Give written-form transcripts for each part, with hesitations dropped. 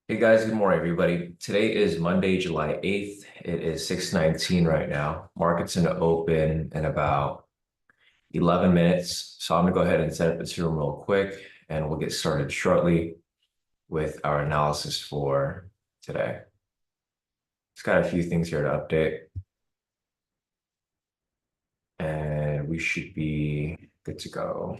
Hey guys, good morning, everybody. Today is Monday, July 8th. It is 6:19 right now. Market's going to open in about 11 minutes. So I'm going to go ahead and set up this room real quick, and we'll get started shortly with our analysis for today. It's got a few things here to update, and we should be good to go.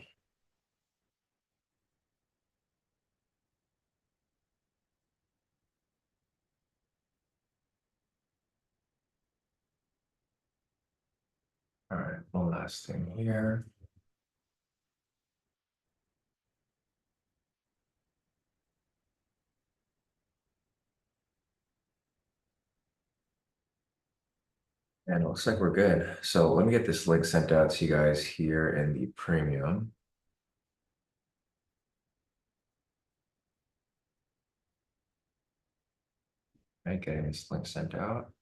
All right, one last thing here. And it looks like we're good. So let me get this link sent out to you guys here in the premium. Right, getting this link sent out.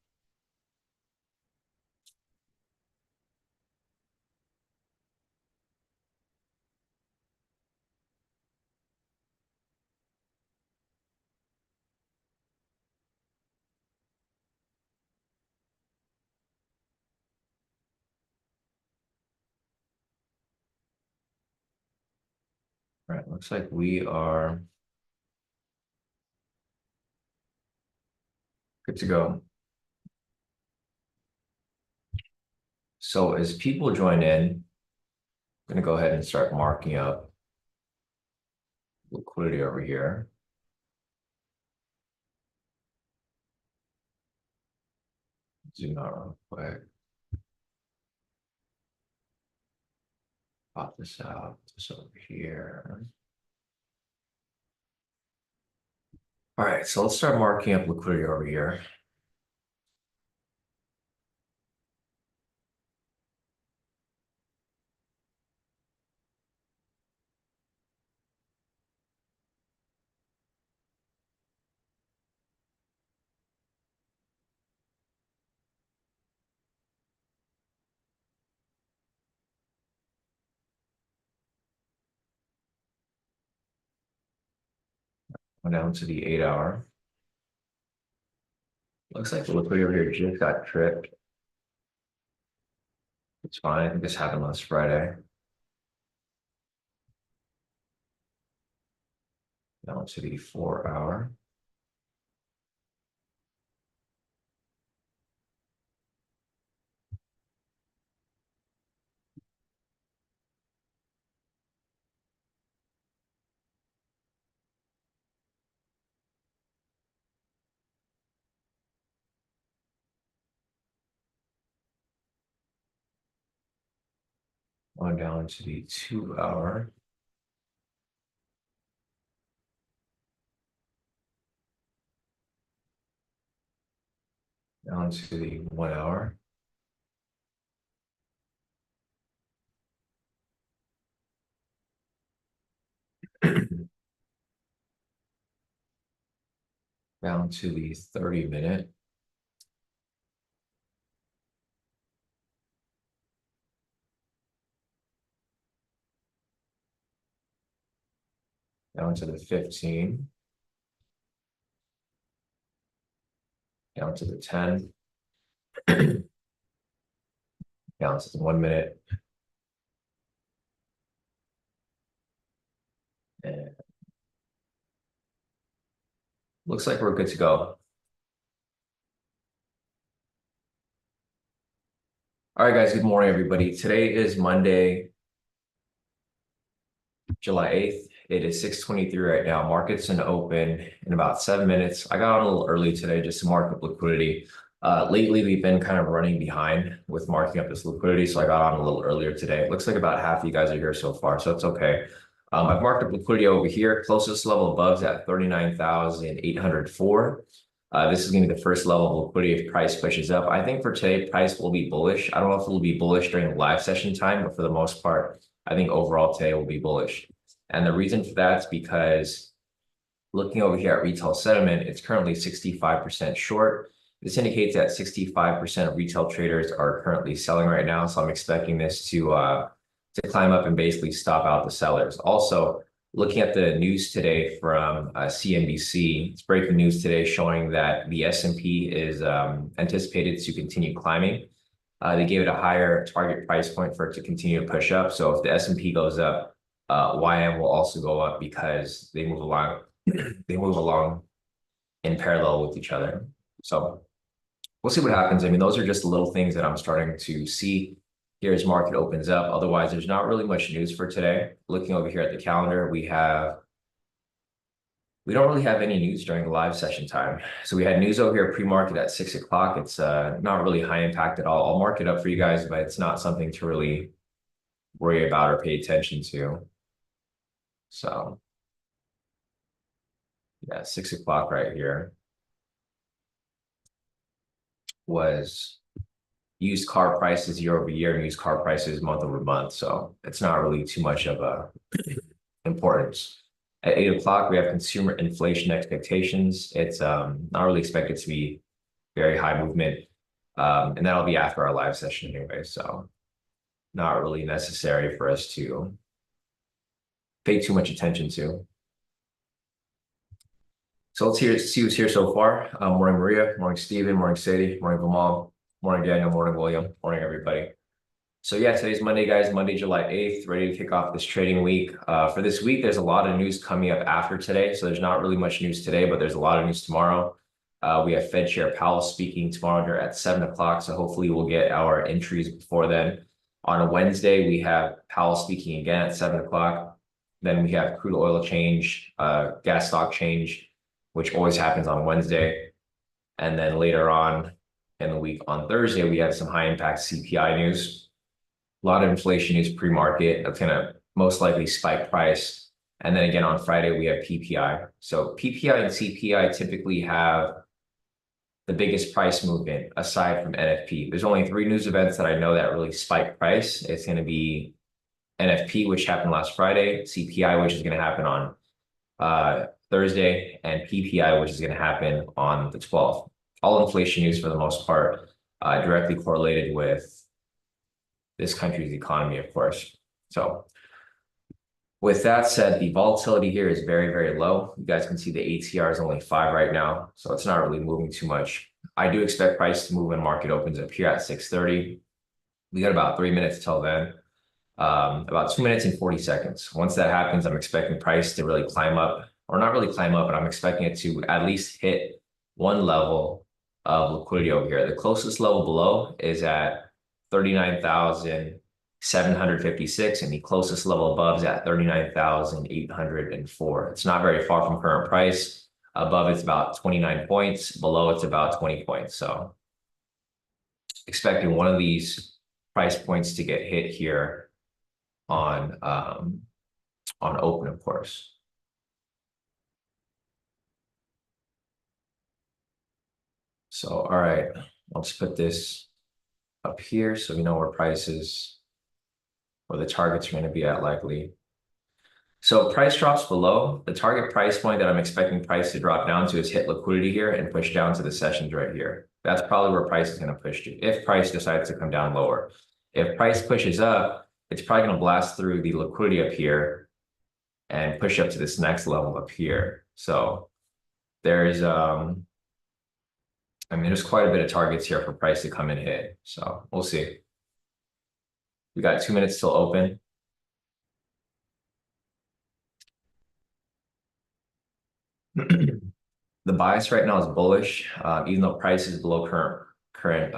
All right, looks like we are good to go. So as people join in, I'm going to go ahead and start marking up liquidity over here. Zoom out real quick. Pop this out, this over here. All right, so let's start marking up liquidity over here. Down to the 8-hour. Looks like the liquidity over here just got tripped. It's fine. I think this happened last Friday. Down to the 4-hour. On down to the 2-hour. Down to the 1-hour. Down to the 30-minute. Down to the 15. Down to the 10. Down to the 1 minute. And looks like we're good to go. All right, guys, good morning, everybody. Today is Monday, July 8th. It is 6:23 right now. Market's gonna open in about 7 minutes. I got on a little early today just to mark up liquidity. Lately, we've been kind of running behind with marking up this liquidity, so I got on a little earlier today. It looks like about half of you guys are here so far, so it's okay. I've marked up liquidity over here. Closest level above is at 39,804. This is going to be the first level of liquidity if price pushes up. I think for today, price will be bullish. I don't know if it will be bullish during the live session time, but for the most part, I think overall today will be bullish. And the reason for that is because looking over here at retail sentiment, it's currently 65% short. This indicates that 65% of retail traders are currently selling right now. So I'm expecting this to climb up and basically stop out the sellers. Also, looking at the news today from CNBC, it's breaking news today showing that the S&P is anticipated to continue climbing. They gave it a higher target price point for it to continue to push up. So if the S&P goes up, YM will also go up because they move along. They move along in parallel with each other. So we'll see what happens. I mean, those are just little things that I'm starting to see here as market opens up. Otherwise, there's not really much news for today. Looking over here at the calendar, we don't really have any news during the live session time. So we had news over here pre-market at 6 o'clock. It's not really high impact at all. I'll mark it up for you guys, but it's not something to really worry about or pay attention to. So yeah, 6 o'clock right here was used car prices year over year and used car prices month over month. So it's not really too much of a importance. At 8 o'clock, we have consumer inflation expectations. It's not really expected to be very high movement. And that'll be after our live session anyway. So not really necessary for us to pay too much attention to. So let's see who's here so far. Morning, Maria. Morning, Steven. Morning, Sadie. Morning, Vimal. Morning, Daniel. Morning, William. Morning, everybody. So yeah, today's Monday, guys. Monday, July 8th, ready to kick off this trading week. For this week, there's a lot of news coming up after today. So there's not really much news today, but there's a lot of news tomorrow. We have Fed Chair Powell speaking tomorrow here at 7 o'clock. So hopefully we'll get our entries before then. On a Wednesday, we have Powell speaking again at 7 o'clock. Then we have crude oil change, gas stock change, which always happens on Wednesday. And then later on in the week on Thursday, we have some high impact CPI news. A lot of inflation news pre-market. That's going to most likely spike price. And then again on Friday, we have PPI. So PPI and CPI typically have the biggest price movement aside from NFP. There's only 3 news events that I know that really spike price. It's going to be NFP, which happened last Friday, CPI, which is going to happen on Thursday, and PPI, which is going to happen on the 12th. All inflation news for the most part directly correlated with this country's economy, of course. So with that said, the volatility here is very, very low. You guys can see the ATR is only 5 right now, so it's not really moving too much. I do expect price to move when market opens up here at 6:30. We got about 3 minutes till then. About 2 minutes and 40 seconds. Once that happens, I'm expecting price to really climb up, or not really climb up, but I'm expecting it to at least hit one level of liquidity over here. The closest level below is at 39,756, and the closest level above is at 39,804. It's not very far from current price. Above it's about 29 points. Below it's about 20 points. So expecting one of these price points to get hit here on open, of course. So, all right, I'll just put this up here so we know where prices or the targets are going to be at likely. So price drops below. The target price point that I'm expecting price to drop down to is hit liquidity here and push down to the sessions right here. That's probably where price is going to push to if price decides to come down lower. If price pushes up, it's probably going to blast through the liquidity up here and push up to this next level up here. So there's there's quite a bit of targets here for price to come and hit. So we'll see. We got 2 minutes till open. The bias right now is bullish, even though price is below current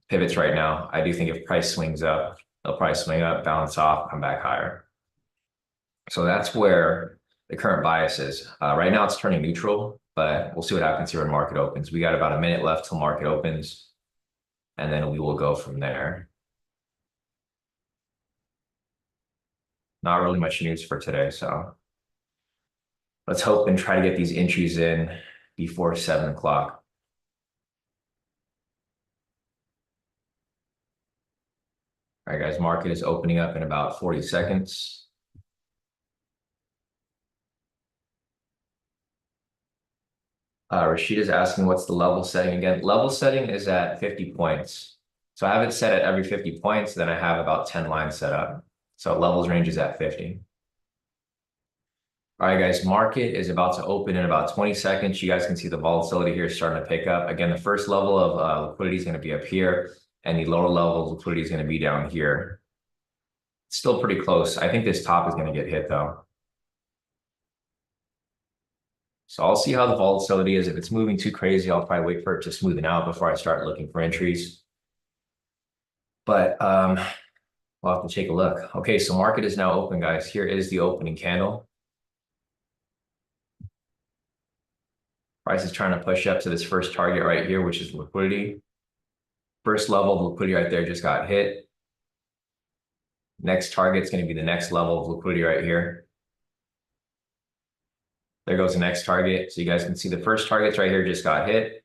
pivots right now. I do think if price swings up, they'll probably swing up, bounce off, come back higher. So that's where the current bias is. Right now it's turning neutral, but we'll see what happens here when market opens. We got about a minute left till market opens, and then we will go from there. Not really much news for today, so let's hope and try to get these entries in before 7 o'clock. All right, guys, market is opening up in about 40 seconds. Rashid is asking what's the level setting again. Level setting is at 50 points. So I have it set at every 50 points, then I have about 10 lines set up. So levels range is at 50. All right, guys, market is about to open in about 20 seconds. You guys can see the volatility here starting to pick up. Again, the first level of liquidity is going to be up here, and the lower level of liquidity is going to be down here. It's still pretty close. I think this top is going to get hit, though. So I'll see how the volatility is. If it's moving too crazy, I'll probably wait for it to smoothen out before I start looking for entries. But we'll have to take a look. Okay, so market is now open, guys. Here is the opening candle. Price is trying to push up to this first target right here, which is liquidity. First level of liquidity right there just got hit. Next target is going to be the next level of liquidity right here. There goes the next target. So you guys can see the first targets right here just got hit.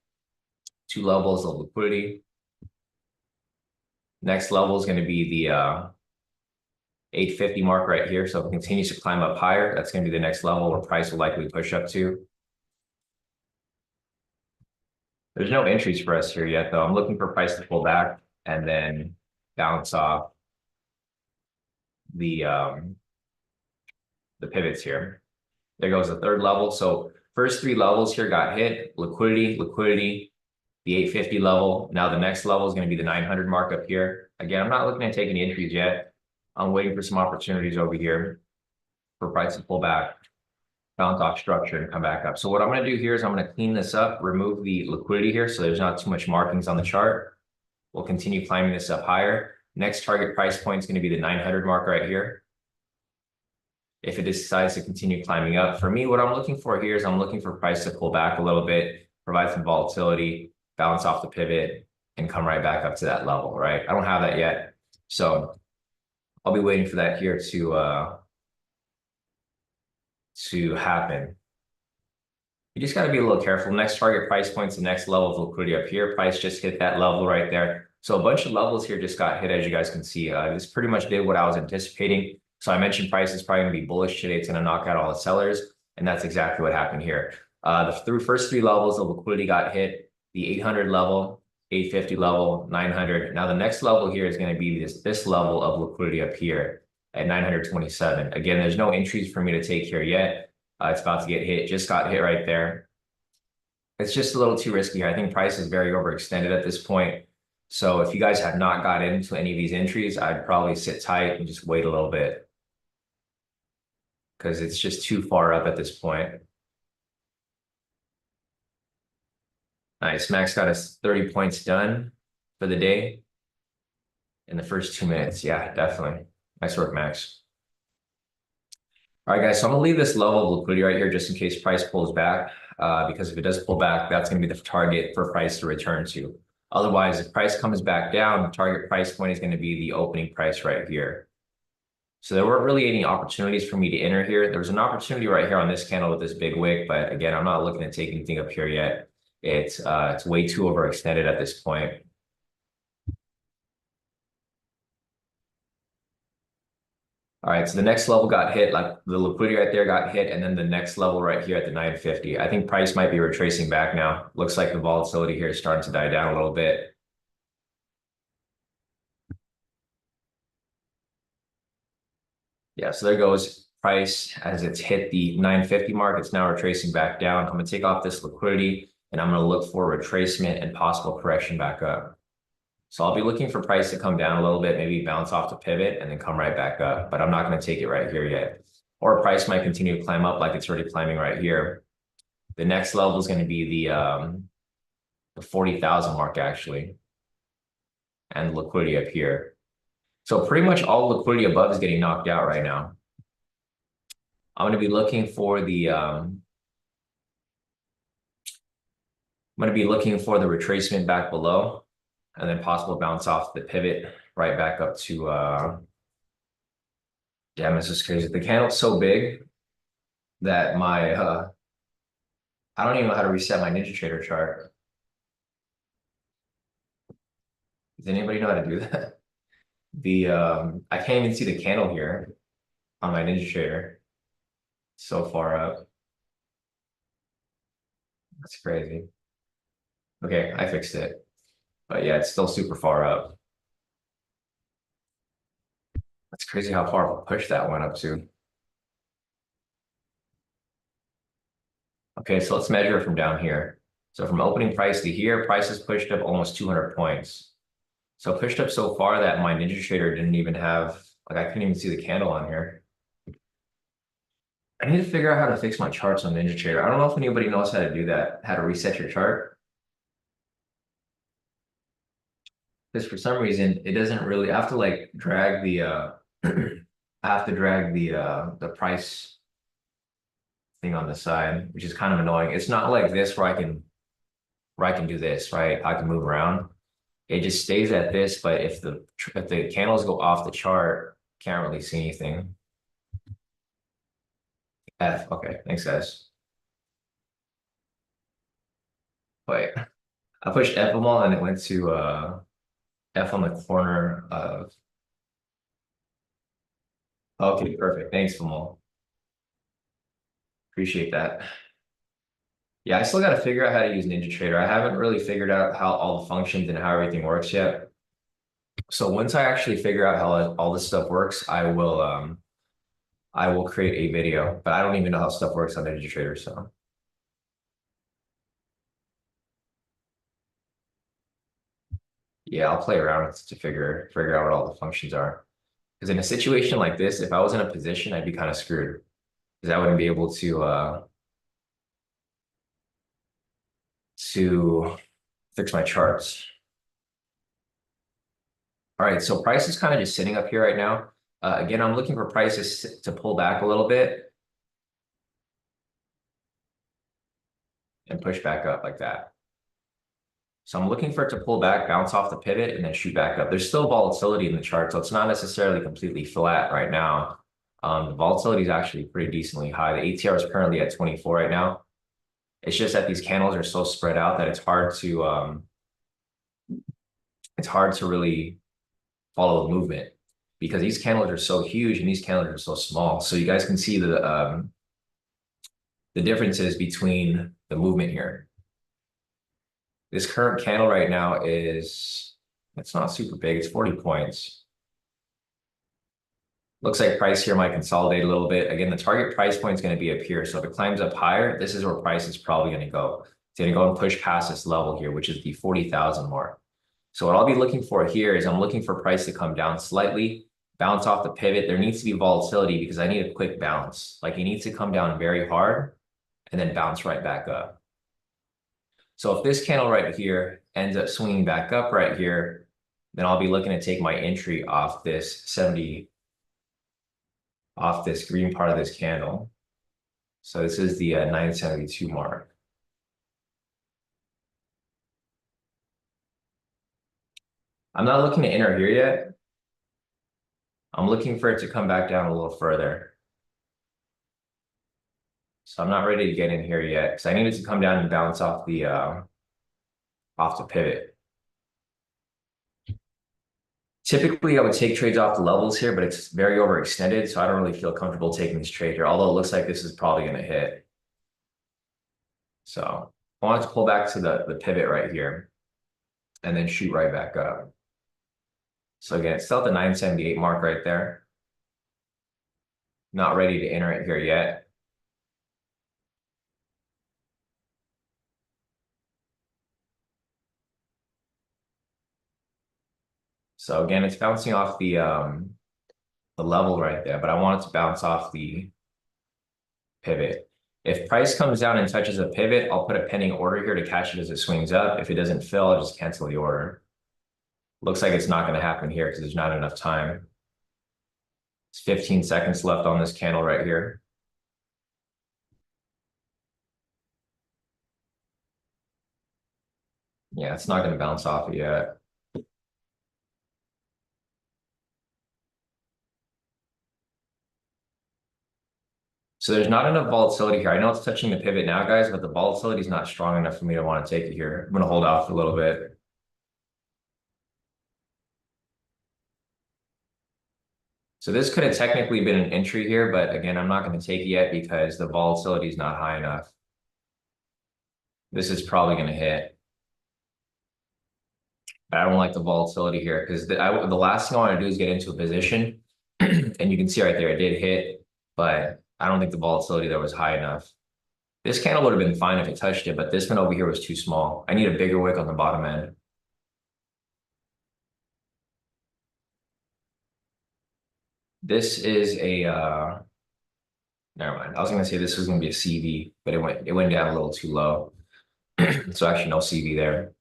2 levels of liquidity. Next level is going to be the 850 mark right here. So if it continues to climb up higher, that's going to be the next level where price will likely push up to. There's no entries for us here yet, though. I'm looking for price to pull back and then bounce off the pivots here. There goes the third level. So first 3 levels here got hit. Liquidity, liquidity, the 850 level. Now the next level is going to be the 900 mark up here. Again, I'm not looking to take any entries yet. I'm waiting for some opportunities over here for price to pull back, bounce off structure, and come back up. So what I'm going to do here is I'm going to clean this up, remove the liquidity here so there's not too much markings on the chart. We'll continue climbing this up higher. Next target price point is going to be the 900 mark right here. If it decides to continue climbing up, for me, what I'm looking for here is I'm looking for price to pull back a little bit, provide some volatility, bounce off the pivot, and come right back up to that level, right? I don't have that yet. So I'll be waiting for that here to happen. You just got to be a little careful. Next target price point's the next level of liquidity up here. Price just hit that level right there. So a bunch of levels here just got hit, as you guys can see. This pretty much did what I was anticipating. So I mentioned price is probably going to be bullish today. It's going to knock out all the sellers. And that's exactly what happened here. The first 3 levels of liquidity got hit. The 800 level, 850 level, 900. Now the next level here is going to be this level of liquidity up here at 927. Again, there's no entries for me to take here yet. It's about to get hit. Just got hit right there. It's just a little too risky here. I think price is very overextended at this point. So if you guys have not got into any of these entries, I'd probably sit tight and just wait a little bit because it's just too far up at this point. Nice. Max got us 30 points done for the day in the first 2 minutes. Yeah, definitely. Nice work, Max. All right, guys. So I'm going to leave this level of liquidity right here just in case price pulls back, because if it does pull back, that's going to be the target for price to return to. Otherwise, if price comes back down, the target price point is going to be the opening price right here. So there weren't really any opportunities for me to enter here. There was an opportunity right here on this candle with this big wick, but again, I'm not looking to take anything up here yet. It's way too overextended at this point. All right, so the next level got hit, like the liquidity right there got hit, and then the next level right here at the 950. I think price might be retracing back now. Looks like the volatility here is starting to die down a little bit. Yeah, so there goes price as it's hit the 950 mark. It's now retracing back down. I'm going to take off this liquidity, and I'm going to look for retracement and possible correction back up. So I'll be looking for price to come down a little bit, maybe bounce off the pivot and then come right back up, but I'm not going to take it right here yet. Or price might continue to climb up like it's already climbing right here. The next level is going to be the 40,000 mark actually, and liquidity up here. So pretty much all liquidity above is getting knocked out right now. I'm going to be looking for the retracement back below, and then possible bounce off the pivot right back up to, damn, this is crazy. The candle's so big that I don't even know how to reset my NinjaTrader chart. Does anybody know how to do that? I can't even see the candle here on my NinjaTrader. So far up. That's crazy. Okay, I fixed it. But yeah, it's still super far up. That's crazy how far of a push that went up to. Okay, so let's measure it from down here. So from opening price to here, price is pushed up almost 200 points. So pushed up so far that my Ninja Trader didn't even have, like I couldn't even see the candle on here. I need to figure out how to fix my charts on Ninja Trader. I don't know if anybody knows how to do that, how to reset your chart. Because for some reason it doesn't really, I have to like drag the I have to drag the price thing on the side, which is kind of annoying. It's not like this where I can do this, right? I can move around. It just stays at this, but if the candles go off the chart, can't really see anything. F, okay, thanks guys. Wait, I pushed F them all and it went to F on the corner of, okay, perfect. Thanks, Famal. Appreciate that. Yeah, I still got to figure out how to use NinjaTrader. I haven't really figured out how all the functions and how everything works yet. So once I actually figure out how all this stuff works, I will create a video, but I don't even know how stuff works on NinjaTrader. So yeah, I'll play around with to figure out what all the functions are. Because in a situation like this, if I was in a position, I'd be kind of screwed because I wouldn't be able to fix my charts. All right, so price is kind of just sitting up here right now. Again, I'm looking for prices to pull back a little bit and push back up like that. So I'm looking for it to pull back, bounce off the pivot, and then shoot back up. There's still volatility in the chart, so it's not necessarily completely flat right now. The volatility is actually pretty decently high. The ATR is currently at 24 right now. It's just that these candles are so spread out that it's hard to really follow the movement because these candles are so huge and these candles are so small. So you guys can see the differences between the movement here. This current candle right now it's not super big. It's 40 points. Looks like price here might consolidate a little bit. Again, the target price point is going to be up here. So if it climbs up higher, this is where price is probably going to go. It's going to go and push past this level here, which is the 40,000 mark. So what I'll be looking for here is I'm looking for price to come down slightly, bounce off the pivot. There needs to be volatility because I need a quick bounce. Like it needs to come down very hard and then bounce right back up. So if this candle right here ends up swinging back up right here, then I'll be looking to take my entry off this 70, off this green part of this candle. So this is the 972 mark. I'm not looking to enter here yet. I'm looking for it to come back down a little further. So I'm not ready to get in here yet because I need it to come down and bounce off the pivot. Typically, I would take trades off the levels here, but it's very overextended, so I don't really feel comfortable taking this trade here, although it looks like this is probably going to hit. So I want it to pull back to the pivot right here and then shoot right back up. So again, it's still at the 978 mark right there. Not ready to enter it here yet. So again, it's bouncing off the level right there, but I want it to bounce off the pivot. If price comes down and touches a pivot, I'll put a pending order here to catch it as it swings up. If it doesn't fill, I'll just cancel the order. Looks like it's not going to happen here because there's not enough time. It's 15 seconds left on this candle right here. Yeah, it's not going to bounce off it yet. So there's not enough volatility here. I know it's touching the pivot now, guys, but the volatility is not strong enough for me to want to take it here. I'm going to hold off a little bit. So this could have technically been an entry here, but again, I'm not going to take it yet because the volatility is not high enough. This is probably going to hit. I don't like the volatility here because the last thing I want to do is get into a position. And you can see right there, it did hit, but I don't think the volatility there was high enough. This candle would have been fine if it touched it, but this one over here was too small. I need a bigger wick on the bottom end. This is a never mind. I was gonna say this was gonna be a CV, but it went down a little too low. So actually no CV there.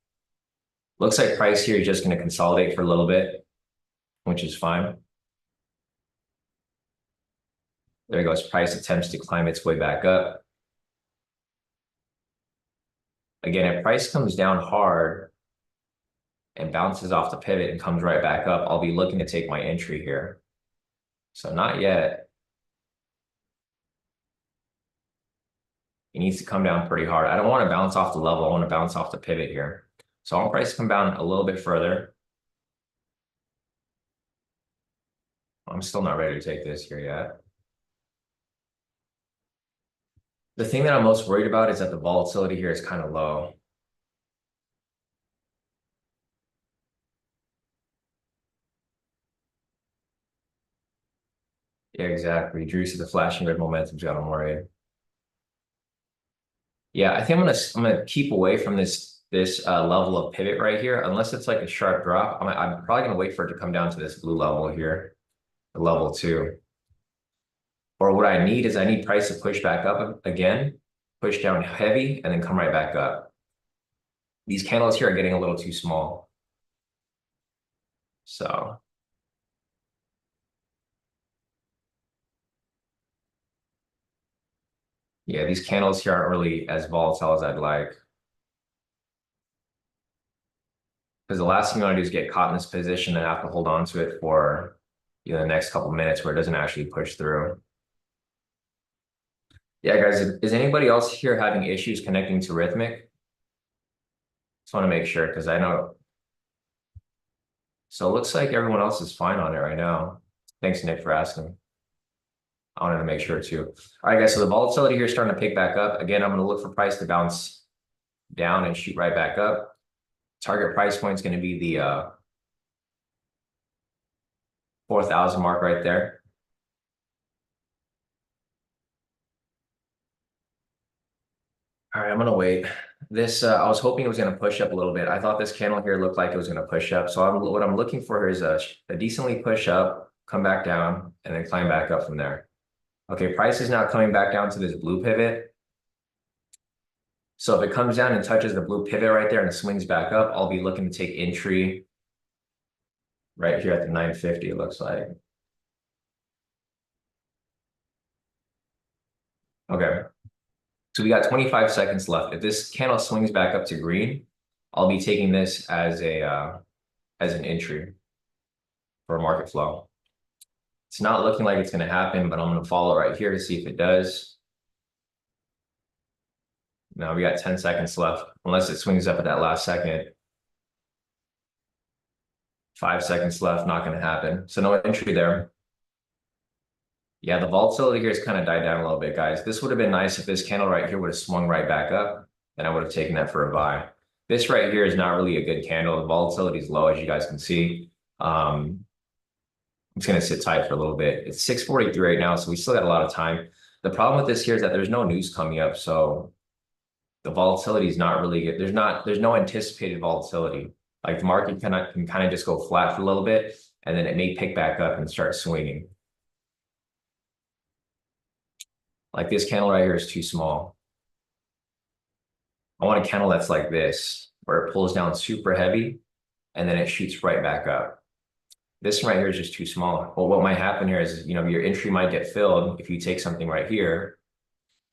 Looks like price here is just gonna consolidate for a little bit, which is fine. There goes price attempts to climb its way back up. Again, if price comes down hard and bounces off the pivot and comes right back up, I'll be looking to take my entry here. So not yet. It needs to come down pretty hard. I don't want to bounce off the level. I want to bounce off the pivot here. So I want price to come down a little bit further. I'm still not ready to take this here yet. The thing that I'm most worried about is that the volatility here is kind of low. Yeah, exactly. Drew to the flashing red momentum's got him worried. Yeah, I think I'm gonna keep away from this level of pivot right here, unless it's like a sharp drop. I'm probably gonna wait for it to come down to this blue level here, level 2. Or what I need is I need price to push back up again, push down heavy, and then come right back up. These candles here are getting a little too small. So yeah, these candles here aren't really as volatile as I'd like. Because the last thing you want to do is get caught in this position and have to hold on to it for the next couple minutes where it doesn't actually push through. Yeah, guys, is anybody else here having issues connecting to Rhythmic? Just want to make sure because I know. So it looks like everyone else is fine on it right now. Thanks, Nick, for asking. I wanted to make sure too. All right, guys, so the volatility here is starting to pick back up. Again, I'm going to look for price to bounce down and shoot right back up. Target price point is going to be the 4,000 mark right there. All right, I'm going to wait. This, I was hoping it was going to push up a little bit. I thought this candle here looked like it was going to push up. So what I'm looking for here is a decently push up, come back down, and then climb back up from there. Okay, price is now coming back down to this blue pivot. So if it comes down and touches the blue pivot right there and swings back up, I'll be looking to take entry right here at the 950, it looks like. Okay. So we got 25 seconds left. If this candle swings back up to green, I'll be taking this as an entry for a market flow. It's not looking like it's going to happen, but I'm going to follow right here to see if it does. Now we got 10 seconds left, unless it swings up at that last second. 5 seconds left, not going to happen. So no entry there. Yeah, the volatility here has kind of died down a little bit, guys. This would have been nice if this candle right here would have swung right back up, and I would have taken that for a buy. This right here is not really a good candle. The volatility is low, as you guys can see. I'm just going to sit tight for a little bit. It's 6:43 right now, so we still got a lot of time. The problem with this here is that there's no news coming up, so the volatility is not really good. There's no anticipated volatility. Like the market can kind of just go flat for a little bit, and then it may pick back up and start swinging. Like this candle right here is too small. I want a candle that's like this, where it pulls down super heavy, and then it shoots right back up. This one right here is just too small. Well, what might happen here is, your entry might get filled if you take something right here.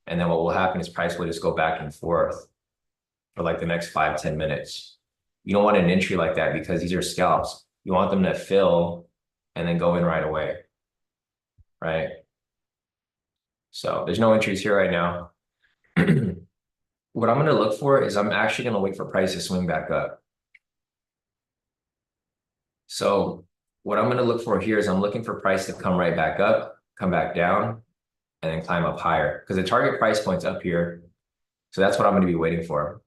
And then what will happen is price will just go back and forth for like the next 5-10 minutes. You don't want an entry like that because these are scalps. You want them to fill and then go in right away, right? So there's no entries here right now. What I'm going to look for is I'm actually going to wait for price to swing back up. So what I'm going to look for here is I'm looking for price to come right back up, come back down, and then climb up higher because the target price point's up here. So that's what I'm going to be waiting for.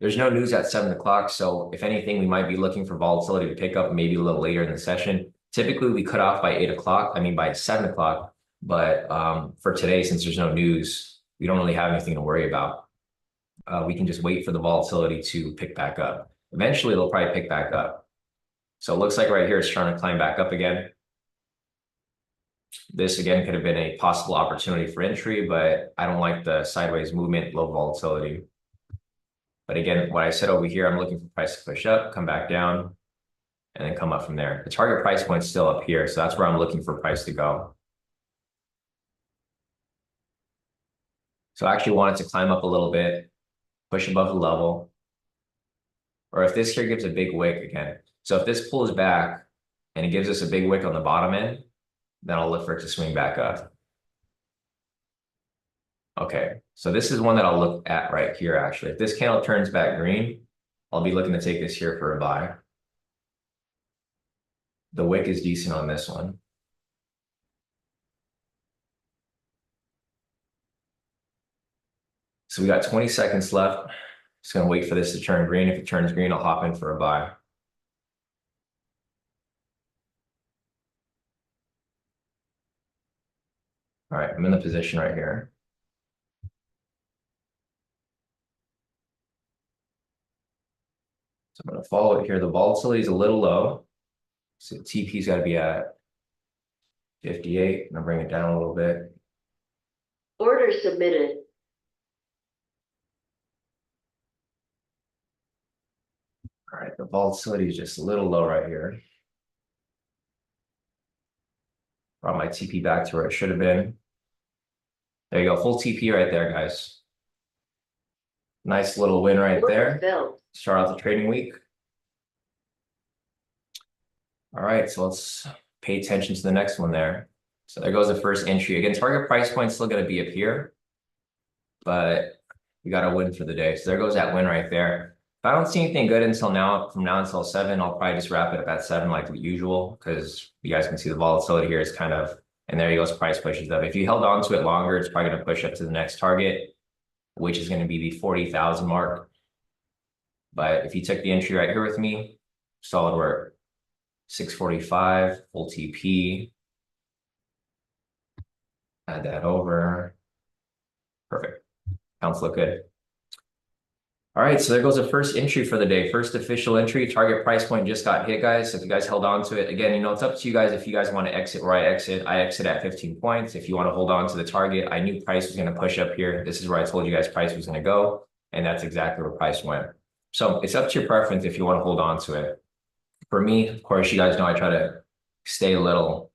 There's no news at 7 o'clock. So if anything, we might be looking for volatility to pick up maybe a little later in the session. Typically, we cut off by 8 o'clock. I mean, by 7 o'clock. But for today, since there's no news, we don't really have anything to worry about. We can just wait for the volatility to pick back up. Eventually, it'll probably pick back up. So it looks like right here, it's trying to climb back up again. This again could have been a possible opportunity for entry, but I don't like the sideways movement, low volatility. But again, what I said over here, I'm looking for price to push up, come back down, and then come up from there. The target price point's still up here, so that's where I'm looking for price to go. So I actually want it to climb up a little bit, push above the level. Or if this here gives a big wick again. So if this pulls back and it gives us a big wick on the bottom end, then I'll look for it to swing back up. Okay, so this is one that I'll look at right here, actually. If this candle turns back green, I'll be looking to take this here for a buy. The wick is decent on this one. So we got 20 seconds left. Just gonna wait for this to turn green. If it turns green, I'll hop in for a buy. All right, I'm in the position right here. So I'm gonna follow it here. The volatility is a little low. So the TP's gotta be at 58. I'm gonna bring it down a little bit. Order submitted. All right, the volatility is just a little low right here. Brought my TP back to where it should have been. There you go, full TP right there, guys. Nice little win right there. Start out the trading week. All right, so let's pay attention to the next one there. So there goes the first entry. Again, target price point still going to be up here, but we got a win for the day. So there goes that win right there. If I don't see anything good until now, from now until 7, I'll probably just wrap it up at 7 like usual, because you guys can see the volatility here is kind of, and there you go, price pushes up. If you held on to it longer, it's probably going to push up to the next target, which is going to be the 40,000 mark. But if you took the entry right here with me, solid work. 645, full TP. Add that over. Perfect. Counts look good. All right, so there goes the first entry for the day. First official entry. Target price point just got hit, guys. So if you guys held on to it, again, it's up to you guys if you guys want to exit where I exit. I exit at 15 points. If you want to hold on to the target, I knew price was going to push up here. This is where I told you guys price was going to go, and that's exactly where price went. So it's up to your preference if you want to hold on to it. For me, of course, you guys know I try to stay a little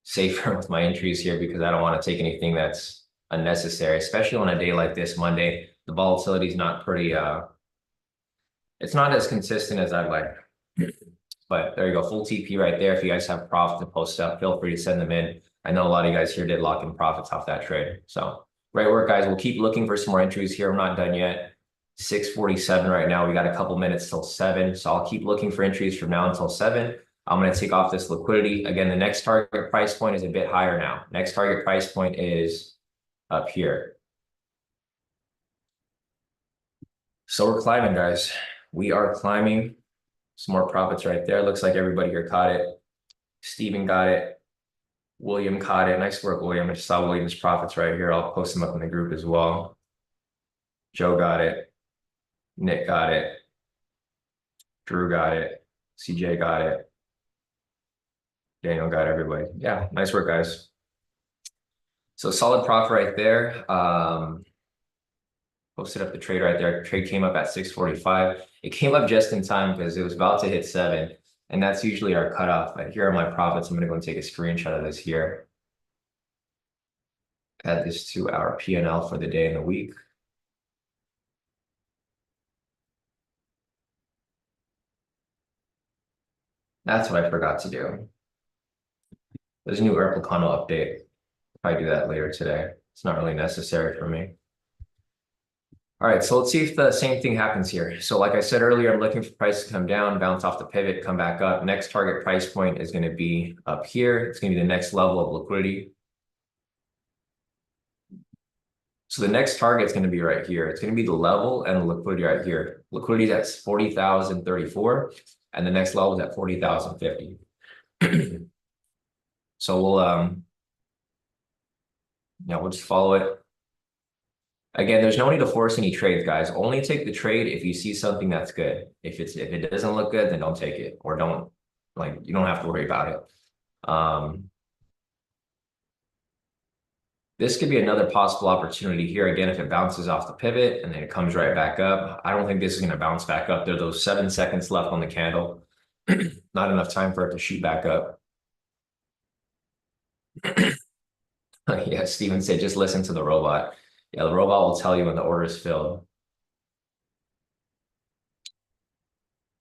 safer with my entries here because I don't want to take anything that's unnecessary, especially on a day like this, Monday. The volatility is not pretty, it's not as consistent as I'd like. But there you go, full TP right there. If you guys have profit to post up, feel free to send them in. I know a lot of you guys here did lock in profits off that trade. So great work, guys. We'll keep looking for some more entries here. I'm not done yet. 6:47 right now. We got a couple minutes till 7. So I'll keep looking for entries from now until 7. I'm going to take off this liquidity. Again, the next target price point is a bit higher now. Next target price point is up here. So we're climbing, guys. We are climbing. Some more profits right there. Looks like everybody here caught it. Steven got it. William caught it. Nice work, William. I just saw William's profits right here. I'll post them up in the group as well. Joe got it. Nick got it. Drew got it. CJ got it. Daniel got everybody. Yeah, nice work, guys. So solid profit right there. Posted up the trade right there. Trade came up at 6:45. It came up just in time because it was about to hit 7. And that's usually our cutoff. But here are my profits. I'm going to go and take a screenshot of this here. Add this to our P&L for the day and the week. That's what I forgot to do. There's a new Replicano update. I'll probably do that later today. It's not really necessary for me. All right, so let's see if the same thing happens here. So like I said earlier, I'm looking for price to come down, bounce off the pivot, come back up. Next target price point is going to be up here. It's going to be the next level of liquidity. So the next target is going to be right here. It's going to be the level and the liquidity right here. Liquidity is at 40,034, and the next level is at 40,050. So we'll just follow it. Again, there's no need to force any trades, guys. Only take the trade if you see something that's good. If it doesn't look good, then don't take it, or don't, like, you don't have to worry about it. This could be another possible opportunity here. Again, if it bounces off the pivot and then it comes right back up. I don't think this is going to bounce back up. There are those 7 seconds left on the candle. Not enough time for it to shoot back up. Yeah, Steven said, just listen to the robot. Yeah, the robot will tell you when the order is filled.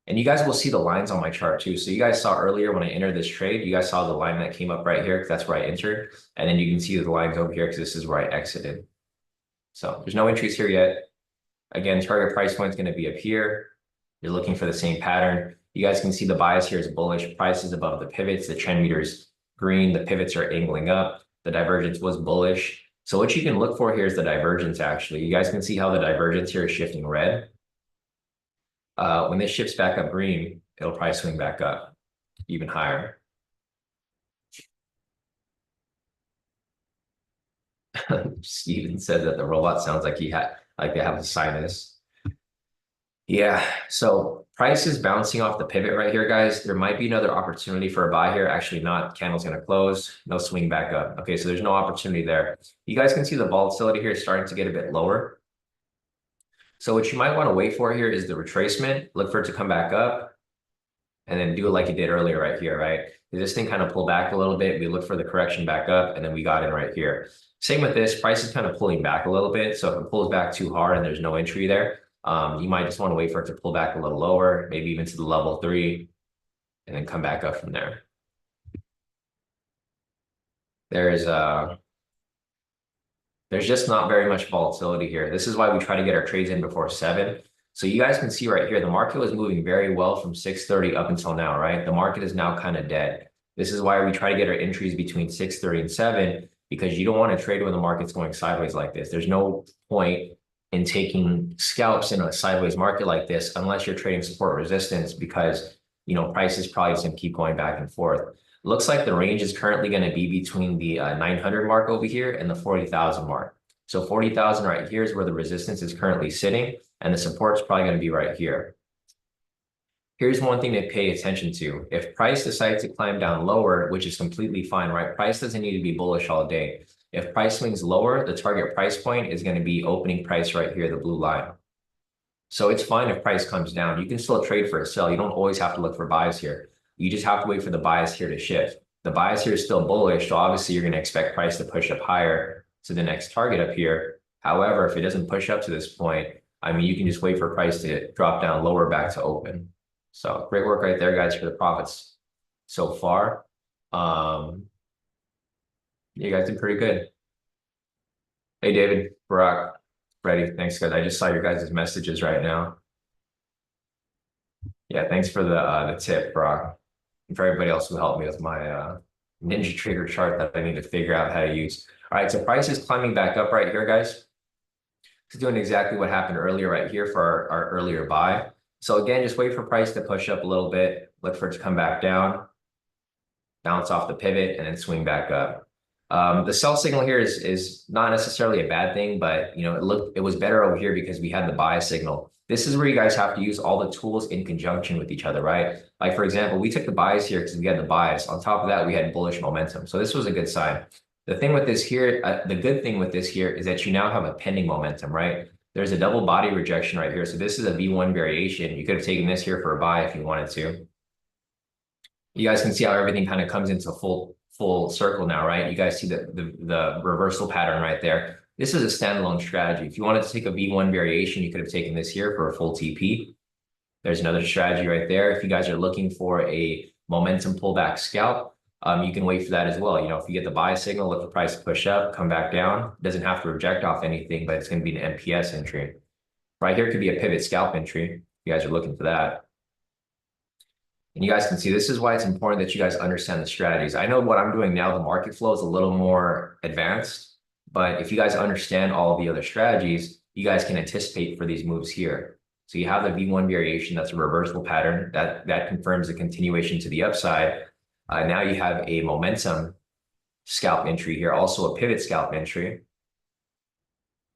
And you guys will see the lines on my chart too. So you guys saw earlier when I entered this trade, you guys saw the line that came up right here because that's where I entered. And then you can see the lines over here because this is where I exited. So there's no entries here yet. Again, target price point is going to be up here. You're looking for the same pattern. You guys can see the bias here is bullish. Price is above the pivots. The trend meter is green. The pivots are angling up. The divergence was bullish. So what you can look for here is the divergence, actually. You guys can see how the divergence here is shifting red. When this shifts back up green, it'll probably swing back up even higher. Steven said that the robot sounds like they have a sinus. Yeah, so price is bouncing off the pivot right here, guys. There might be another opportunity for a buy here. Actually not. Candle's going to close. No swing back up. Okay, so there's no opportunity there. You guys can see the volatility here is starting to get a bit lower. So what you might want to wait for here is the retracement. Look for it to come back up and then do it like you did earlier right here, right? This thing kind of pulled back a little bit. We look for the correction back up and then we got in right here. Same with this. Price is kind of pulling back a little bit. So if it pulls back too hard and there's no entry there, you might just want to wait for it to pull back a little lower, maybe even to the level 3, and then come back up from there. There's just not very much volatility here. This is why we try to get our trades in before 7. So you guys can see right here, the market was moving very well from 6:30 up until now, right? The market is now kind of dead. This is why we try to get our entries between 6:30 and 7, because you don't want to trade when the market's going sideways like this. There's no point in taking scalps in a sideways market like this unless you're trading support resistance, because, you know, price is probably going to keep going back and forth. Looks like the range is currently going to be between the 900 mark over here and the 40,000 mark. So 40,000 right here is where the resistance is currently sitting, and the support is probably going to be right here. Here's one thing to pay attention to. If price decides to climb down lower, which is completely fine, right? Price doesn't need to be bullish all day. If price swings lower, the target price point is going to be opening price right here, the blue line. So it's fine if price comes down. You can still trade for a sell. You don't always have to look for buys here. You just have to wait for the bias here to shift. The bias here is still bullish, so obviously you're going to expect price to push up higher to the next target up here. However, if it doesn't push up to this point, I mean, you can just wait for price to drop down lower back to open. So great work right there, guys, for the profits so far. You guys did pretty good. Hey, David, Barack, Freddie, thanks, guys. I just saw your guys' messages right now. Yeah, thanks for the tip, Barack. And for everybody else who helped me with my ninja trigger chart that I need to figure out how to use. All right, so price is climbing back up right here, guys. It's doing exactly what happened earlier right here for our earlier buy. So again, just wait for price to push up a little bit, look for it to come back down, bounce off the pivot, and then swing back up. The sell signal here is not necessarily a bad thing, but, you know, it was better over here because we had the buy signal. This is where you guys have to use all the tools in conjunction with each other, right? Like, for example, we took the bias here because we had the bias. On top of that, we had bullish momentum. So this was a good sign. The thing with this here, the good thing with this here is that you now have a pending momentum, right? There's a double body rejection right here. So this is a V1 variation. You could have taken this here for a buy if you wanted to. You guys can see how everything kind of comes into full circle now, right? You guys see the reversal pattern right there. This is a standalone strategy. If you wanted to take a V1 variation, you could have taken this here for a full TP. There's another strategy right there. If you guys are looking for a momentum pullback scalp, you can wait for that as well. You know, if you get the buy signal, let the price push up, come back down. It doesn't have to reject off anything, but it's going to be an MPS entry. Right here could be a pivot scalp entry. You guys are looking for that. And you guys can see this is why it's important that you guys understand the strategies. I know what I'm doing now, the market flow is a little more advanced, but if you guys understand all of the other strategies, you guys can anticipate for these moves here. So you have the V1 variation, that's a reversal pattern that confirms the continuation to the upside. Now you have a momentum scalp entry here, also a pivot scalp entry.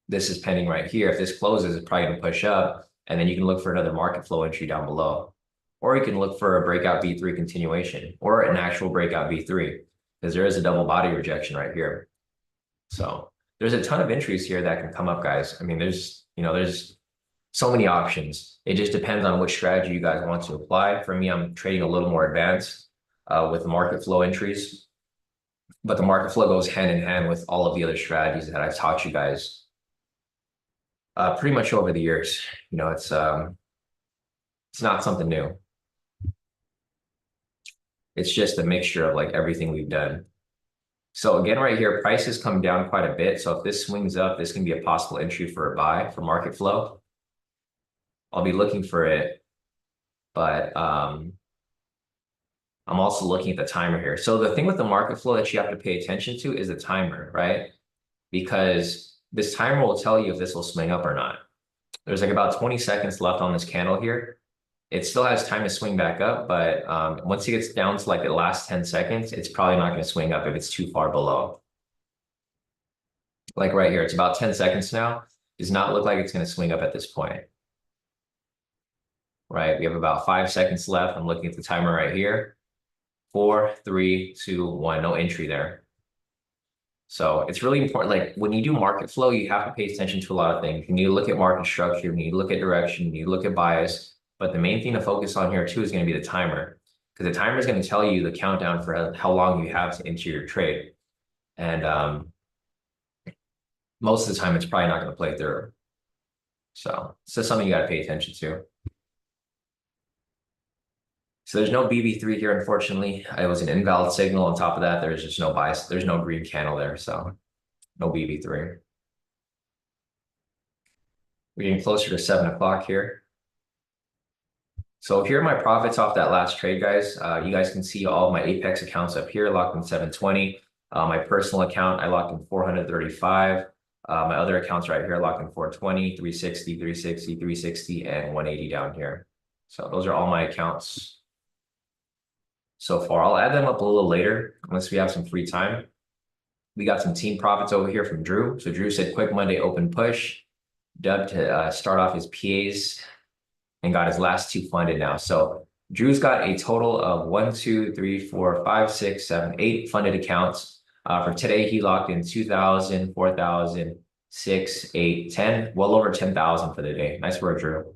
This is pending right here. If this closes, it's probably gonna push up, and then you can look for another market flow entry down below. Or you can look for a breakout V3 continuation or an actual breakout V3, because there is a double body rejection right here. So there's a ton of entries here that can come up, guys. I mean, there's so many options. It just depends on which strategy you guys want to apply. For me, I'm trading a little more advanced with market flow entries, but the market flow goes hand in hand with all of the other strategies that I've taught you guys pretty much over the years. It's not something new. It's just a mixture of like everything we've done. So again, right here, prices come down quite a bit. So if this swings up, this can be a possible entry for a buy for market flow. I'll be looking for it, but I'm also looking at the timer here. So the thing with the market flow that you have to pay attention to is the timer, right? Because this timer will tell you if this will swing up or not. There's like about 20 seconds left on this candle here. It still has time to swing back up, but once it gets down to like the last 10 seconds, it's probably not going to swing up if it's too far below. Like right here, it's about 10 seconds now. Does not look like it's going to swing up at this point. Right, we have about 5 seconds left. I'm looking at the timer right here. 4, 3, 2, 1, no entry there. So it's really important. Like when you do market flow, you have to pay attention to a lot of things. You need to look at market structure, you need to look at direction, you need to look at bias. But the main thing to focus on here too is going to be the timer, because the timer is going to tell you the countdown for how long you have to enter your trade. And most of the time, it's probably not going to play through. So it's just something you got to pay attention to. So there's no BB3 here, unfortunately. It was an invalid signal. On top of that, there's just no bias. There's no green candle there, so no BB3. We're getting closer to 7 o'clock here. So here are my profits off that last trade, guys. You guys can see all of my Apex accounts up here, locked in 720. My personal account, I locked in 435. My other accounts right here, locked in 420, 360, 360, 360, and 180 down here. So those are all my accounts so far. I'll add them up a little later, unless we have some free time. We got some team profits over here from Drew. So Drew said quick Monday open push, dubbed to start off his PAs, and got his last 2 funded now. So Drew's got a total of 1, 2, 3, 4, 5, 6, 7, 8 funded accounts. For today, he locked in 2,000, 4,000, 6, 8, 10, well over 10,000 for the day. Nice work, Drew.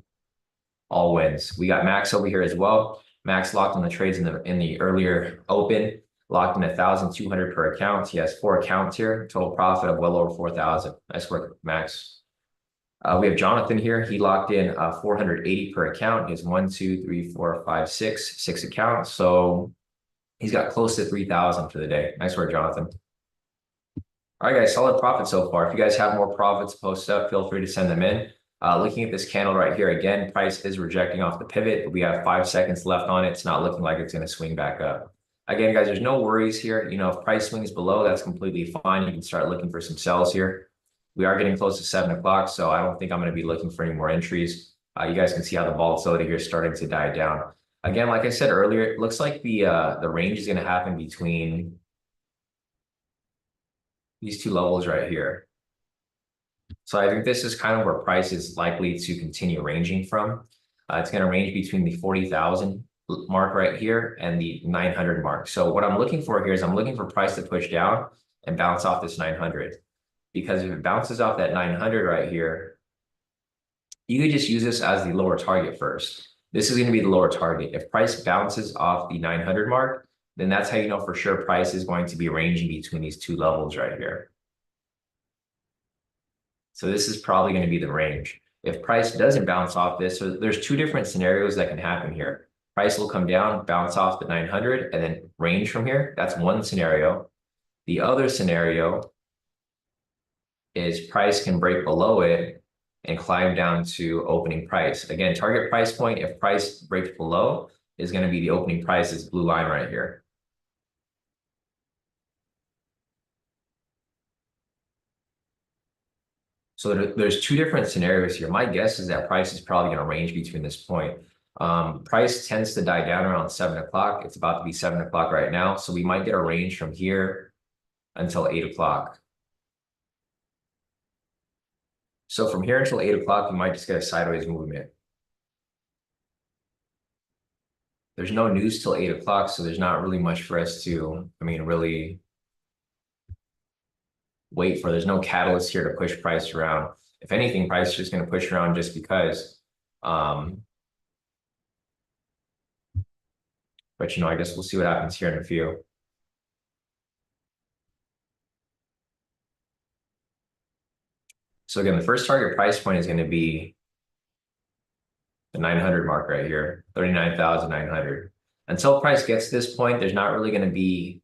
All wins. We got Max over here as well. Max locked on the trades in the earlier open, locked in 1,200 per account. He has 4 accounts here, total profit of well over 4,000. Nice work, Max. We have Jonathan here. He locked in 480 per account. He has 1, 2, 3, 4, 5, 6 accounts. So he's got close to 3,000 for the day. Nice work, Jonathan. All right, guys, solid profit so far. If you guys have more profits post up, feel free to send them in. Looking at this candle right here, again, price is rejecting off the pivot. We have 5 seconds left on it. It's not looking like it's going to swing back up. Again, guys, there's no worries here. If price swings below, that's completely fine. You can start looking for some sells here. We are getting close to 7 o'clock, so I don't think I'm going to be looking for any more entries. You guys can see how the volatility here is starting to die down. Again, like I said earlier, it looks like the range is going to happen between these 2 levels right here. So I think this is kind of where price is likely to continue ranging from. It's going to range between the 40,000 mark right here and the 900 mark. So what I'm looking for here is I'm looking for price to push down and bounce off this 900. Because if it bounces off that 900 right here, you could just use this as the lower target first. This is going to be the lower target. If price bounces off the 900 mark, then that's how you know for sure price is going to be ranging between these 2 levels right here. So this is probably going to be the range. If price doesn't bounce off this, so there's 2 different scenarios that can happen here. Price will come down, bounce off the 900, and then range from here. That's one scenario. The other scenario is price can break below it and climb down to opening price. Again, target price point, if price breaks below, is going to be the opening price, this blue line right here. So there's 2 different scenarios here. My guess is that price is probably going to range between this point. Price tends to die down around 7 o'clock. It's about to be 7 o'clock right now. So we might get a range from here until 8 o'clock. So from here until 8 o'clock, you might just get a sideways movement. There's no news till 8 o'clock, so there's not really much for us to, really wait for. There's no catalyst here to push price around. If anything, price is just going to push around just because. But I guess we'll see what happens here in a few. So again, the first target price point is going to be the 900 mark right here, 39,900. Until price gets to this point, there's not really going to be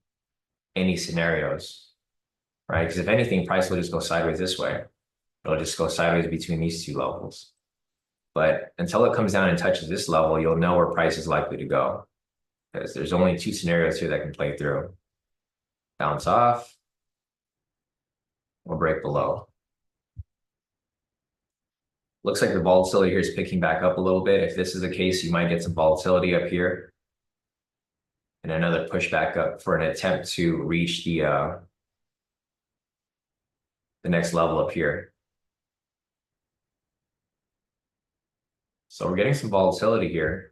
any scenarios, right? Because if anything, price will just go sideways this way. It'll just go sideways between these two levels. But until it comes down and touches this level, you'll know where price is likely to go. Because there's only two scenarios here that can play through. Bounce off or break below. Looks like the volatility here is picking back up a little bit. If this is the case, you might get some volatility up here. And another push back up for an attempt to reach the next level up here. So we're getting some volatility here.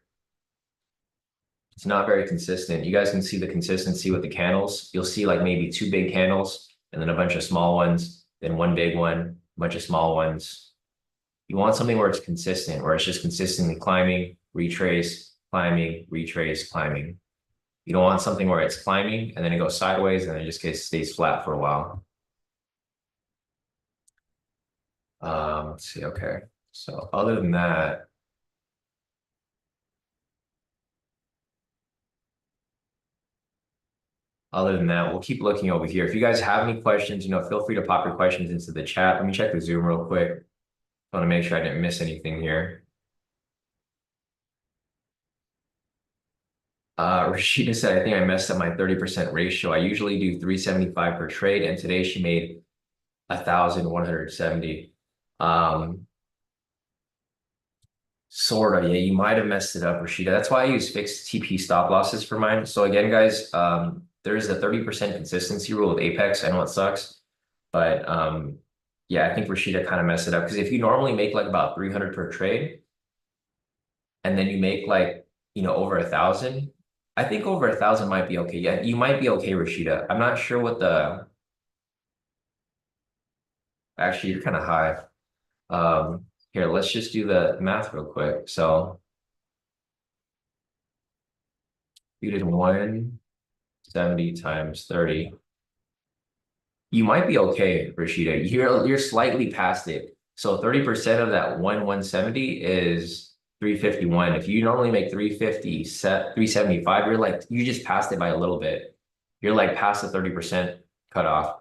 It's not very consistent. You guys can see the consistency with the candles. You'll see like maybe two big candles and then a bunch of small ones, then one big one, a bunch of small ones. You want something where it's consistent, where it's just consistently climbing, retrace, climbing, retrace, climbing. You don't want something where it's climbing and then it goes sideways and then it just stays flat for a while. Let's see. Okay. So other than that, we'll keep looking over here. If you guys have any questions, feel free to pop your questions into the chat. Let me check the Zoom real quick. I want to make sure I didn't miss anything here. Rashida said, I think I messed up my 30% ratio. I usually do 375 per trade, and today she made 1,170. Sort of, yeah, you might have messed it up, Rashida. That's why I use fixed TP stop losses for mine. So again, guys, there's a 30% consistency rule with Apex. I know it sucks, but yeah, I think Rashida kind of messed it up because if you normally make like about 300 per trade, and then you make like over 1,000, I think over 1,000 might be okay. Yeah, you might be okay, Rashida. I'm not sure what actually you're kind of high. Here, let's just do the math real quick. So you did 170 times 30. You might be okay, Rashida. You're slightly past it. So 30% of that 170 is 351. If you normally make 350, 375, you just passed it by a little bit. You're like past the 30% cutoff.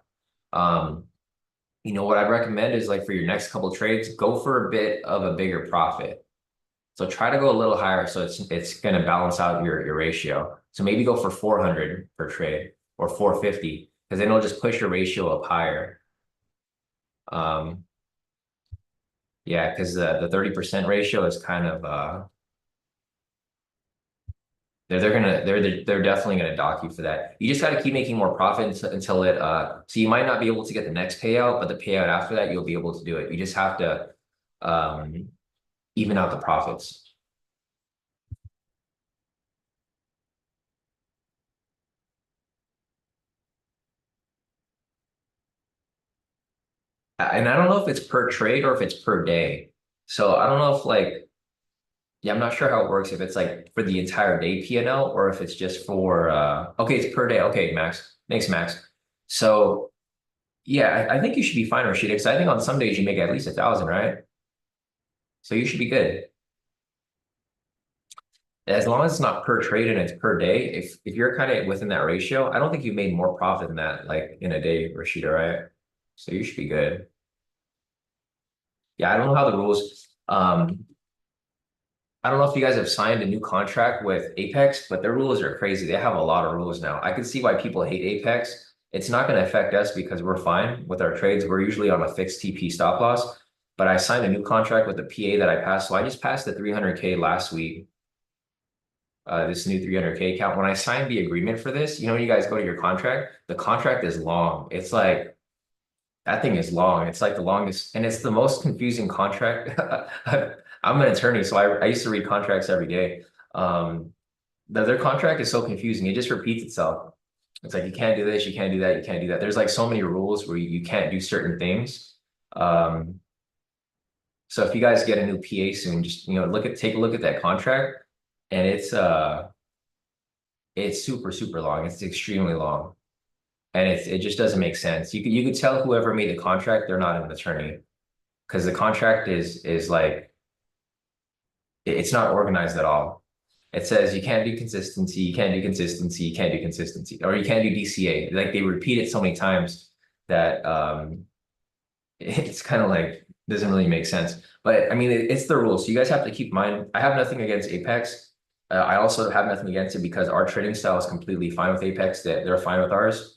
What I'd recommend is like for your next couple trades, go for a bit of a bigger profit. So try to go a little higher so it's going to balance out your ratio. So maybe go for 400 per trade or 450 because then it'll just push your ratio up higher. Yeah, because the 30% ratio is kind of they're definitely gonna dock you for that. You just got to keep making more profit until it so you might not be able to get the next payout, but the payout after that you'll be able to do it. You just have to even out the profits. And I don't know if it's per trade or if it's per day. So I don't know if yeah, I'm not sure how it works, if it's like for the entire day P&L or if it's just for okay, it's per day. Okay, Max. Thanks, Max. So yeah, I think you should be fine, Rashida, because I think on some days you make at least 1,000, right? So you should be good. As long as it's not per trade and it's per day, if you're kind of within that ratio, I don't think you've made more profit than that, like in a day, Rashida, right? So you should be good. Yeah, I don't know how the rules. I don't know if you guys have signed a new contract with Apex, but their rules are crazy. They have a lot of rules now. I can see why people hate Apex. It's not going to affect us because we're fine with our trades. We're usually on a fixed TP stop loss, but I signed a new contract with the PA that I passed. So I just passed the 300K last week. This new 300K account. When I signed the agreement for this, you guys go to your contract, the contract is long. It's like That thing is long. It's like the longest, and it's the most confusing contract. I'm an attorney, so I used to read contracts every day. Um, their contract is so confusing. It just repeats itself. It's like you can't do this, you can't do that, you can't do that. There's like so many rules where you can't do certain things. Um, so if you guys get a new PA soon, just take a look at that contract, and it's super, super long. It's extremely long. And it just doesn't make sense. You could tell whoever made the contract, they're not an attorney because the contract is like it's not organized at all. It says you can't do consistency, you can't do consistency, you can't do consistency, or you can't do DCA. Like they repeat it so many times that it's kind of like doesn't really make sense. But I mean, it's the rules. So you guys have to keep in mind. I have nothing against Apex. I also have nothing against it because our trading style is completely fine with Apex. That they're fine with ours.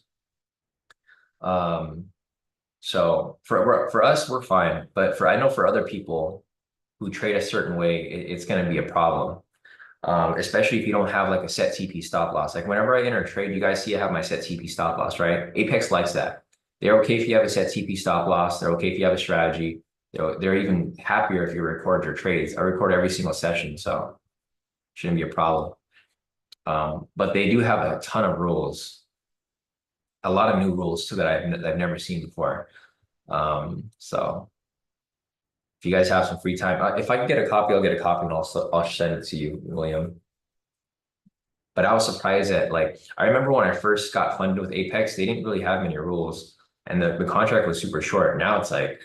So for us, we're fine. But I know for other people who trade a certain way, it's going to be a problem. Especially if you don't have like a set TP stop loss. Like whenever I enter a trade, you guys see I have my set TP stop loss, right? Apex likes that. They're okay if you have a set TP stop loss. They're okay if you have a strategy. They're even happier if you record your trades. I record every single session, so shouldn't be a problem. But they do have a ton of rules, a lot of new rules too that I've never seen before. So if you guys have some free time, if I can get a copy, I'll get a copy and I'll send it to you, William. But I was surprised that like I remember when I first got funded with Apex, they didn't really have many rules, and the contract was super short. Now it's like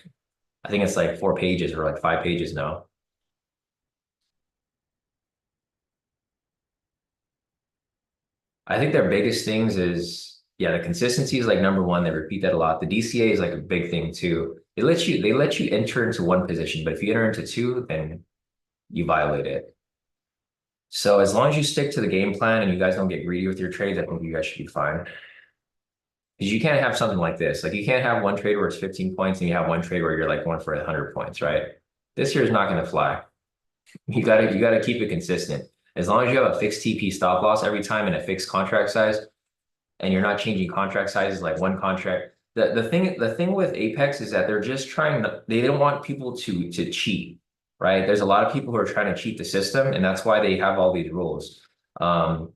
I think it's like 4 pages or like 5 pages now. I think their biggest things is yeah, the consistency is like number one. They repeat that a lot. The DCA is like a big thing too. They let you enter into one position, but if you enter into two, then you violate it. So as long as you stick to the game plan and you guys don't get greedy with your trades, I think you guys should be fine. Because you can't have something like this. Like you can't have one trade where it's 15 points and you have one trade where you're like going for 100 points, right? This year is not going to fly. You gotta keep it consistent. As long as you have a fixed TP stop loss every time and a fixed contract size, and you're not changing contract sizes like one contract. The thing with Apex is that they're just trying to they don't want people to cheat, right? There's a lot of people who are trying to cheat the system, and that's why they have all these rules. Um,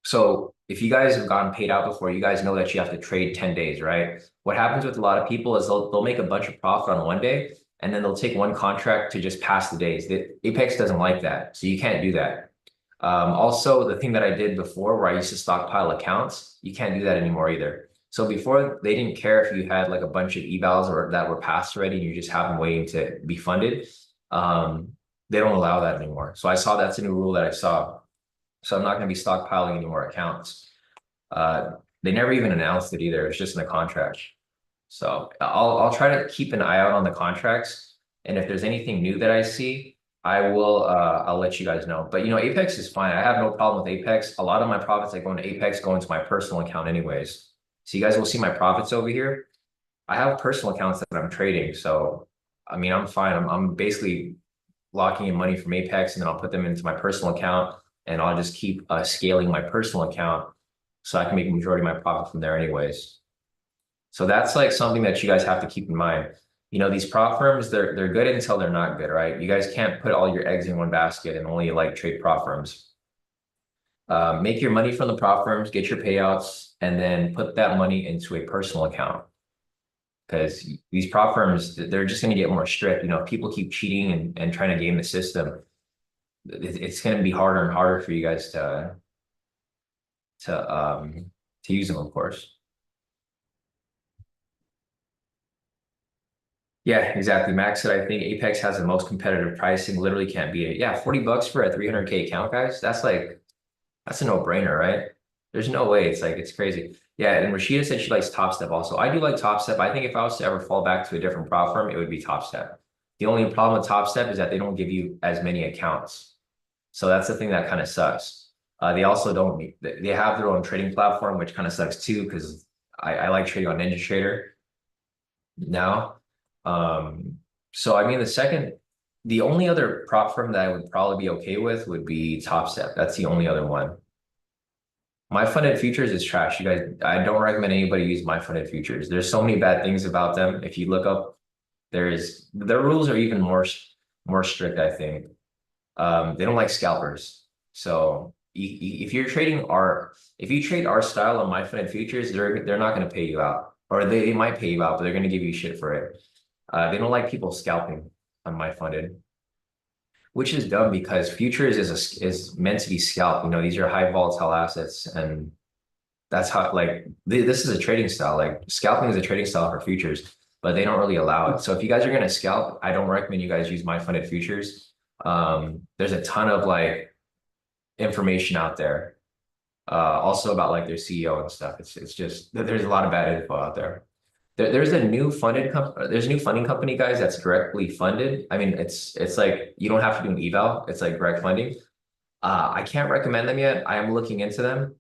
so if you guys have gotten paid out before, you guys know that you have to trade 10 days, right? What happens with a lot of people is they'll make a bunch of profit on one day, and then they'll take one contract to just pass the days. Apex doesn't like that, so you can't do that. Also, the thing that I did before where I used to stockpile accounts, you can't do that anymore either. So before they didn't care if you had like a bunch of evals or that were passed already and you just have them waiting to be funded. They don't allow that anymore. So I saw that's a new rule that I saw. So I'm not going to be stockpiling any more accounts. They never even announced it either. It's just in the contract. So I'll try to keep an eye out on the contracts. And if there's anything new that I see, I'll let you guys know. But Apex is fine. I have no problem with Apex. A lot of my profits that go into Apex go into my personal account anyways. So you guys will see my profits over here. I have personal accounts that I'm trading. So I mean, I'm fine. I'm basically locking in money from Apex and then I'll put them into my personal account and I'll just keep scaling my personal account so I can make a majority of my profit from there anyways. So that's like something that you guys have to keep in mind. These prop firms, they're good until they're not good, right? You guys can't put all your eggs in one basket and only like trade prop firms. Make your money from the prop firms, get your payouts, and then put that money into a personal account. Because these prop firms, they're just going to get more strict. If people keep cheating and trying to game the system, it's going to be harder and harder for you guys to use them, of course. Yeah, exactly. Max said, I think Apex has the most competitive pricing, literally can't beat it. Yeah, 40 bucks for a 300K account, guys. That's a no-brainer, right? There's no way. It's crazy. Yeah, and Rashida said she likes Top Step also. I do like Top Step. I think if I was to ever fall back to a different prop firm, it would be Top Step. The only problem with Top Step is that they don't give you as many accounts. So that's the thing that kind of sucks. They also don't, they have their own trading platform, which kind of sucks too, because I like trading on NinjaTrader now. So I mean, the only other prop firm that I would probably be okay with would be Top Step. That's the only other one. My funded futures is trash. You guys, I don't recommend anybody use my funded futures. There's so many bad things about them. If you look up, the rules are even more strict, I think. They don't like scalpers. So if you're trading if you trade our style on my funded futures, they're not going to pay you out, or they might pay you out, but they're going to give you shit for it. They don't like people scalping on my funded, which is dumb because futures is meant to be scalped. You know, these are high volatile assets, and that's how this is a trading style. Like scalping is a trading style for futures, but they don't really allow it. So if you guys are going to scalp, I don't recommend you guys use my funded futures. There's a ton of like information out there, also about like their CEO and stuff. It's just there's a lot of bad info out there. There's a new there's a new funding company, guys, that's directly funded. I mean, it's like you don't have to do an eval. It's like direct funding. I can't recommend them yet. I am looking into them.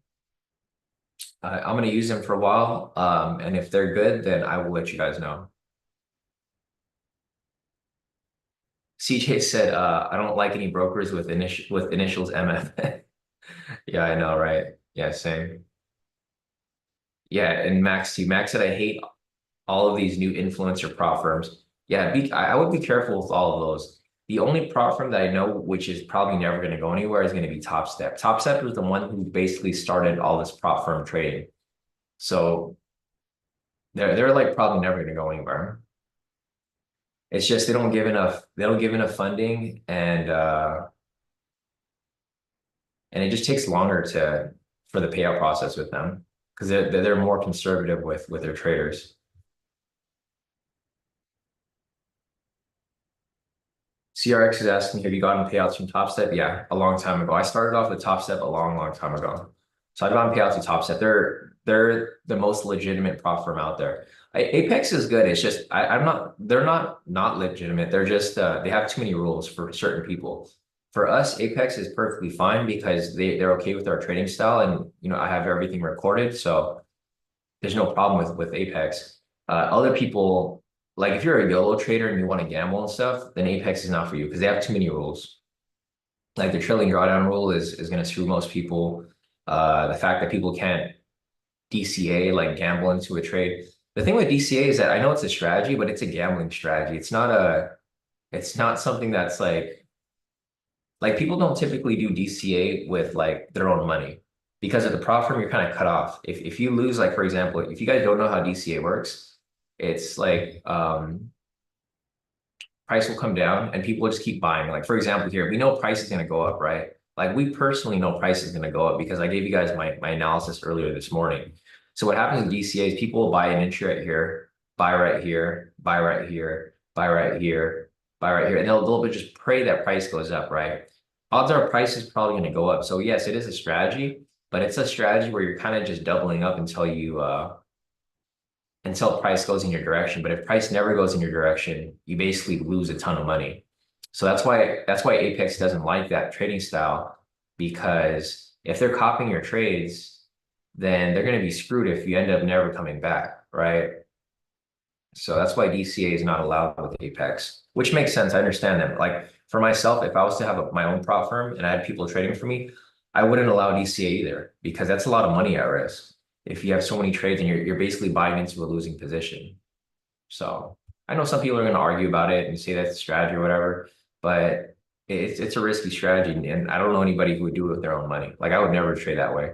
I'm going to use them for a while. And if they're good, then I will let you guys know. CJ said, I don't like any brokers with initials MF. Yeah, I know, right? Yeah, same. Yeah, and Max said, I hate all of these new influencer prop firms. Yeah, I would be careful with all of those. The only prop firm that I know, which is probably never going to go anywhere, is going to be Top Step. Top Step was the one who basically started all this prop firm trading. So they're like probably never going to go anywhere. It's just they don't give enough funding, and it just takes longer for the payout process with them because they're more conservative with their traders. CRX is asking, have you gotten payouts from Top Step? Yeah, a long time ago. I started off with Top Step a long time ago. So I've gotten payouts to Top Step. They're the most legitimate prop firm out there. Apex is good. It's just I'm not. They're not legitimate. They're just they have too many rules for certain people. For us, Apex is perfectly fine because they're okay with our trading style, and you know I have everything recorded, so there's no problem with Apex. Other people, like if you're a YOLO trader and you want to gamble and stuff, then Apex is not for you because they have too many rules. Like the trailing drawdown rule is going to screw most people. The fact that people can't DCA, like gamble into a trade. The thing with DCA is that I know it's a strategy, but it's a gambling strategy. It's not something that's like people don't typically do DCA with like their own money because of the prop firm, you're kind of cut off. If you lose, like for example, if you guys don't know how DCA works, it's like price will come down and people will just keep buying. Like for example, here we know price is going to go up, right? Like we personally know price is going to go up because I gave you guys my analysis earlier this morning. So what happens in DCA is people will buy an entry right here, buy right here, buy right here, buy right here, buy right here, and they'll just pray that price goes up, right? Odds are price is probably going to go up. So yes, it is a strategy, but it's a strategy where you're kind of just doubling up until price goes in your direction. But if price never goes in your direction, you basically lose a ton of money. So that's why Apex doesn't like that trading style, because if they're copying your trades, then they're going to be screwed if you end up never coming back, right? So that's why DCA is not allowed with Apex, which makes sense. I understand that. Like for myself, if I was to have my own prop firm and I had people trading for me, I wouldn't allow DCA either because that's a lot of money at risk. If you have so many trades and you're basically buying into a losing position. So I know some people are going to argue about it and say that's a strategy or whatever, but it's a risky strategy. And I don't know anybody who would do it with their own money. Like I would never trade that way.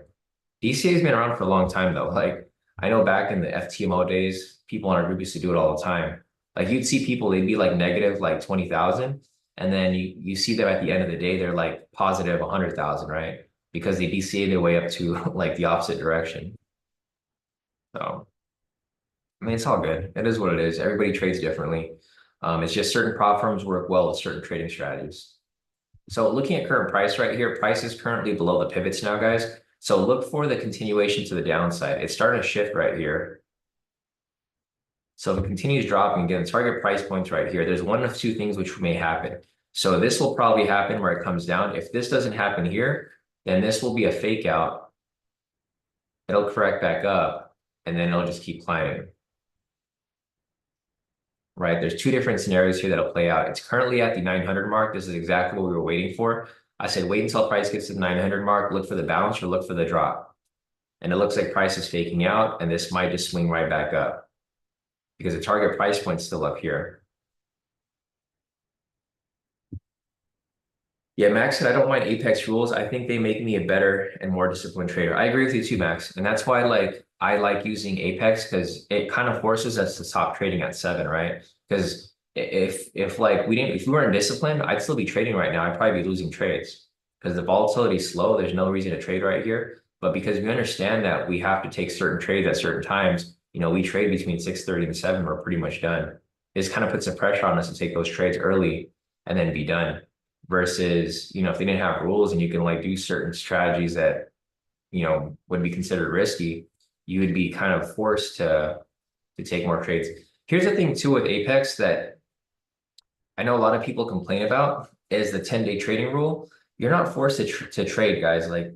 DCA has been around for a long time though. Like I know back in the FTMO days, people in our group used to do it all the time. Like you'd see people, they'd be like negative like 20,000. And then you see them at the end of the day, they're like positive 100,000, right? Because they DCA their way up to like the opposite direction. So, I mean, it's all good. It is what it is. Everybody trades differently. It's just certain prop firms work well with certain trading strategies. So looking at current price right here, price is currently below the pivots now, guys. So look for the continuation to the downside. It's starting to shift right here. So if it continues dropping, again, target price points right here, there's one of two things which may happen. So this will probably happen where it comes down. If this doesn't happen here, then this will be a fake out. It'll correct back up, and then it'll just keep climbing. Right? There's two different scenarios here that'll play out. It's currently at the 900 mark. This is exactly what we were waiting for. I said, wait until price gets to the 900 mark, look for the bounce or look for the drop. And it looks like price is faking out, and this might just swing right back up because the target price point's still up here. Yeah, Max said, I don't mind Apex rules. I think they make me a better and more disciplined trader. I agree with you too, Max. And that's why I like using Apex because it kind of forces us to stop trading at 7, right? Because if we weren't disciplined, I'd still be trading right now. I'd probably be losing trades because the volatility is slow. There's no reason to trade right here. But because we understand that we have to take certain trades at certain times, we trade between 6:30 and 7, we're pretty much done. This kind of puts some pressure on us to take those trades early and then be done. Versus, if they didn't have rules and you can do certain strategies that, would be considered risky, you would be kind of forced to take more trades. Here's the thing too with Apex that I know a lot of people complain about is the 10-day trading rule. You're not forced to trade, guys. I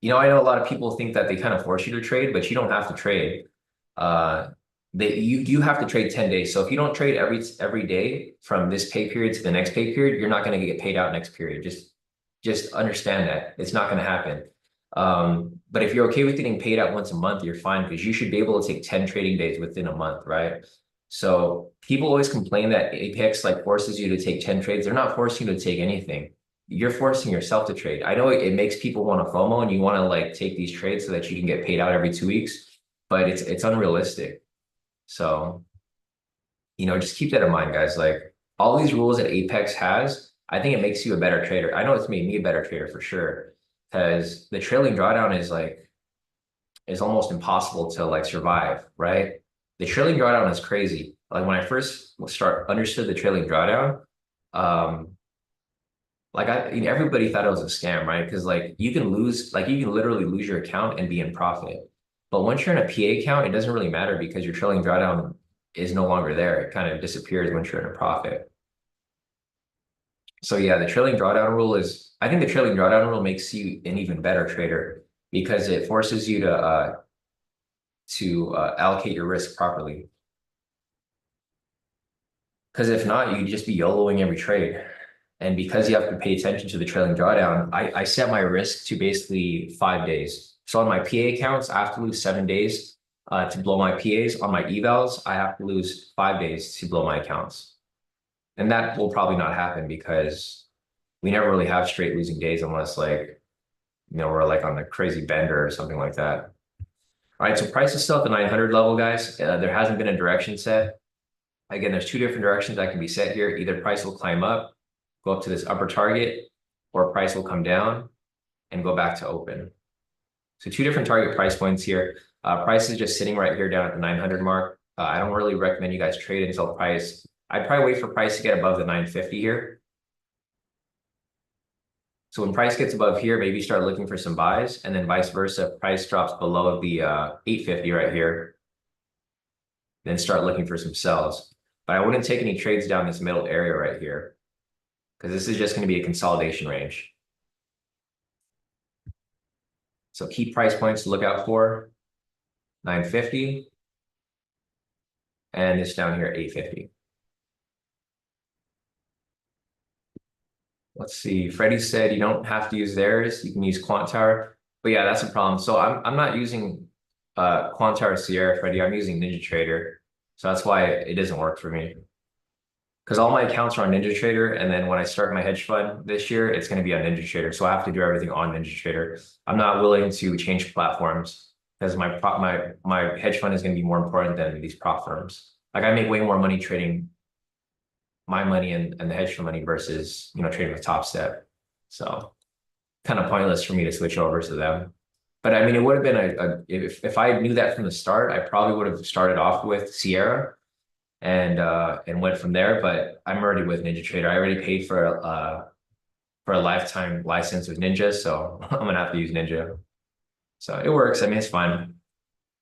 know a lot of people think that they kind of force you to trade, but you don't have to trade. You have to trade 10 days. So if you don't trade every day from this pay period to the next pay period, you're not going to get paid out next period. Just understand that it's not going to happen. But if you're okay with getting paid out once a month, you're fine because you should be able to take 10 trading days within a month, right? So people always complain that Apex forces you to take 10 trades. They're not forcing you to take anything. You're forcing yourself to trade. I know it makes people want to FOMO and you want to take these trades so that you can get paid out every 2 weeks, but it's unrealistic. So, just keep that in mind, guys. All these rules that Apex has, I think it makes you a better trader. I know it's made me a better trader for sure, because the trailing drawdown is almost impossible to survive, right? The trailing drawdown is crazy. When I first understood the trailing drawdown, everybody thought it was a scam, right? Because you can literally lose your account and be in profit. But once you're in a PA account, it doesn't really matter because your trailing drawdown is no longer there. It kind of disappears once you're in a profit. So yeah, I think the trailing drawdown rule makes you an even better trader because it forces you to allocate your risk properly. Because if not, you'd just be YOLOing every trade. And because you have to pay attention to the trailing drawdown, I set my risk to basically 5 days. So on my PA accounts, I have to lose 7 days to blow my PAs. On my evals, I have to lose 5 days to blow my accounts. And that will probably not happen because we never really have straight losing days unless we're on a crazy bender or something like that. All right, so price is still at the 900 level, guys. There hasn't been a direction set. Again, there's 2 different directions that can be set here. Either price will climb up, go up to this upper target, or price will come down and go back to open. So 2 different target price points here. Price is just sitting right here down at the 900 mark. I don't really recommend you guys trade until price. I'd probably wait for price to get above the 950 here. So when price gets above here, maybe start looking for some buys, and then vice versa. Price drops below the 850 right here, then start looking for some sells. But I wouldn't take any trades down this middle area right here because this is just going to be a consolidation range. So key price points to look out for, 950, and this down here, 850. Let's see, Freddie said you don't have to use theirs, you can use Quantar. But yeah, that's a problem. So I'm not using Quantar Sierra, Freddie, I'm using NinjaTrader. So that's why it doesn't work for me. Because all my accounts are on NinjaTrader, and then when I start my hedge fund this year, it's going to be on NinjaTrader. So I have to do everything on NinjaTrader. I'm not willing to change platforms because my hedge fund is going to be more important than these prop firms. I make way more money trading my money and the hedge fund money versus trading with Top Step. So kind of pointless for me to switch over to them. But I mean, it would have been if I knew that from the start, I probably would have started off with Sierra and went from there. But I'm already with NinjaTrader. I already paid for a lifetime license with Ninja, so I'm gonna have to use Ninja. So it works. I mean, it's fine.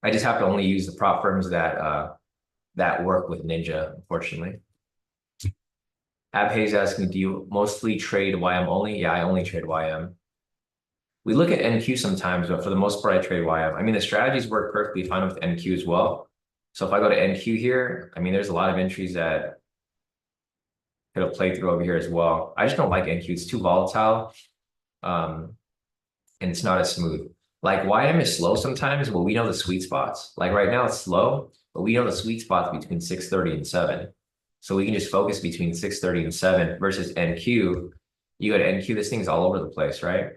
I just have to only use the prop firms that work with Ninja, unfortunately. Abhay's asking, do you mostly trade YM only? Yeah, I only trade YM. We look at NQ sometimes, but for the most part, I trade YM. I mean, the strategies work perfectly fine with NQ as well. So if I go to NQ here, I mean, there's a lot of entries that could have played through over here as well. I just don't like NQ. It's too volatile. And it's not as smooth. Like YM is slow sometimes, but we know the sweet spots. Like right now it's slow, but we know the sweet spots between 6:30 and 7. So we can just focus between 6:30 and 7 versus NQ. You go to NQ, this thing's all over the place, right?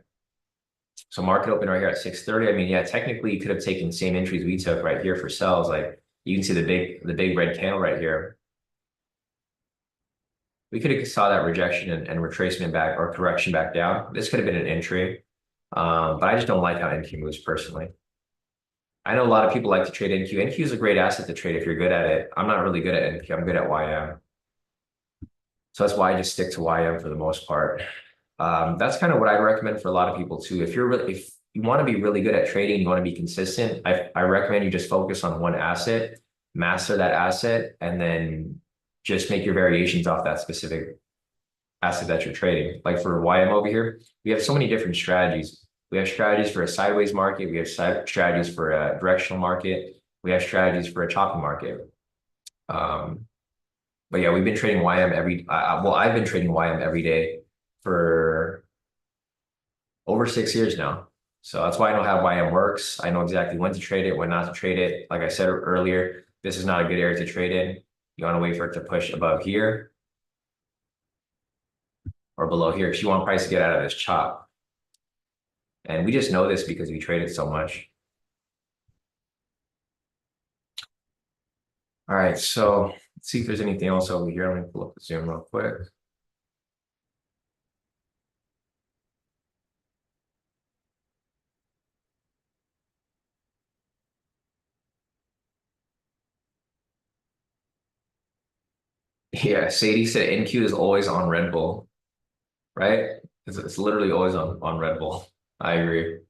So market open right here at 6:30. I mean, yeah, technically you could have taken the same entries we took right here for sells. Like you can see the big red candle right here. We could have saw that rejection and retracement back or correction back down. This could have been an entry. But I just don't like how NQ moves personally. I know a lot of people like to trade NQ. NQ is a great asset to trade if you're good at it. I'm not really good at NQ. I'm good at YM. So that's why I just stick to YM for the most part. That's kind of what I recommend for a lot of people too. If you want to be really good at trading, you want to be consistent, I recommend you just focus on one asset, master that asset, and then just make your variations off that specific asset that you're trading. Like for YM over here, we have so many different strategies. We have strategies for a sideways market. We have strategies for a directional market. We have strategies for a choppy market. But yeah, we've been trading YM well, I've been trading YM every day for over 6 years now. So that's why I know how YM works. I know exactly when to trade it, when not to trade it. Like I said earlier, this is not a good area to trade in. You want to wait for it to push above here or below here because you want price to get out of this chop. And we just know this because we trade it so much. All right, so let's see if there's anything else over here. Let me pull up the Zoom real quick. Yeah, Sadie said NQ is always on Red Bull, right? It's literally always on Red Bull. I agree.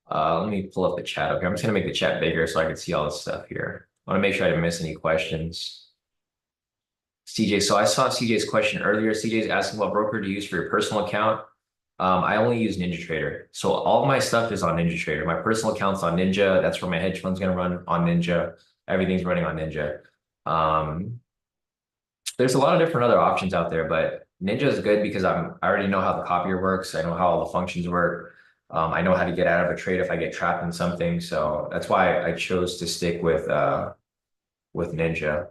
Let me pull up the chat. Okay, I'm just gonna make the chat bigger so I can see all this stuff here. I want to make sure I didn't miss any questions. CJ, so I saw CJ's question earlier. CJ's asking what broker to use for your personal account. I only use NinjaTrader. So all of my stuff is on NinjaTrader. My personal account's on Ninja. That's where my hedge fund's gonna run on Ninja. Everything's running on Ninja. Um, there's a lot of different other options out there, but Ninja is good because I already know how the copier works. I know how all the functions work. I know how to get out of a trade if I get trapped in something. So that's why I chose to stick with Ninja.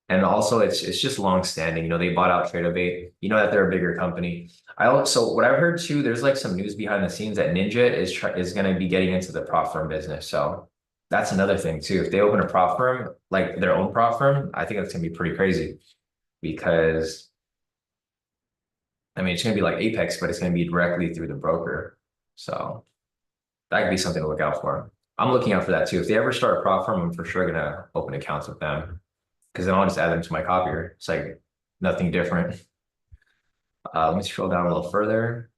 And also it's just long standing. You know, they bought out TradeObate. You know that they're a bigger company. I also what I've heard too, there's like some news behind the scenes that Ninja is going to be getting into the prop firm business. So that's another thing too. If they open a prop firm, like their own prop firm, I think that's going to be pretty crazy because I mean it's going to be like Apex, but it's going to be directly through the broker. So that could be something to look out for. I'm looking out for that too. If they ever start a prop firm, I'm for sure gonna open accounts with them because then I'll just add them to my copier. It's like nothing different. Let me scroll down a little further.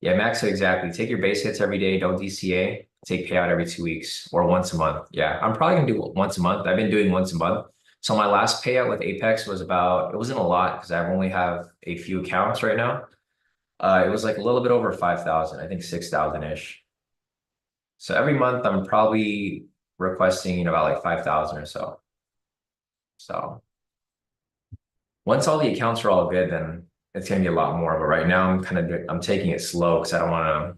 Yeah, Max said exactly. Take your base hits every day. Don't DCA. Take payout every 2 weeks or once a month. Yeah, I'm probably gonna do once a month. I've been doing once a month. So my last payout with Apex was it wasn't a lot because I only have a few accounts right now. It was like a little bit over 5,000, I think 6,000-ish. So every month I'm probably requesting, about like 5,000 or so. So once all the accounts are all good, then it's gonna be a lot more. But right now I'm taking it slow because I don't want to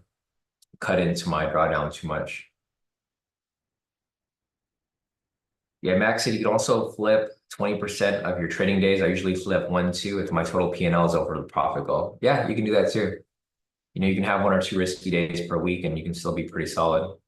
cut into my drawdown too much. Yeah, Max said you can also flip 20% of your trading days. I usually flip 1, 2 if my total P&L is over the profit goal. Yeah, you can do that too. You know, you can have 1 or 2 risky days per week and you can still be pretty solid.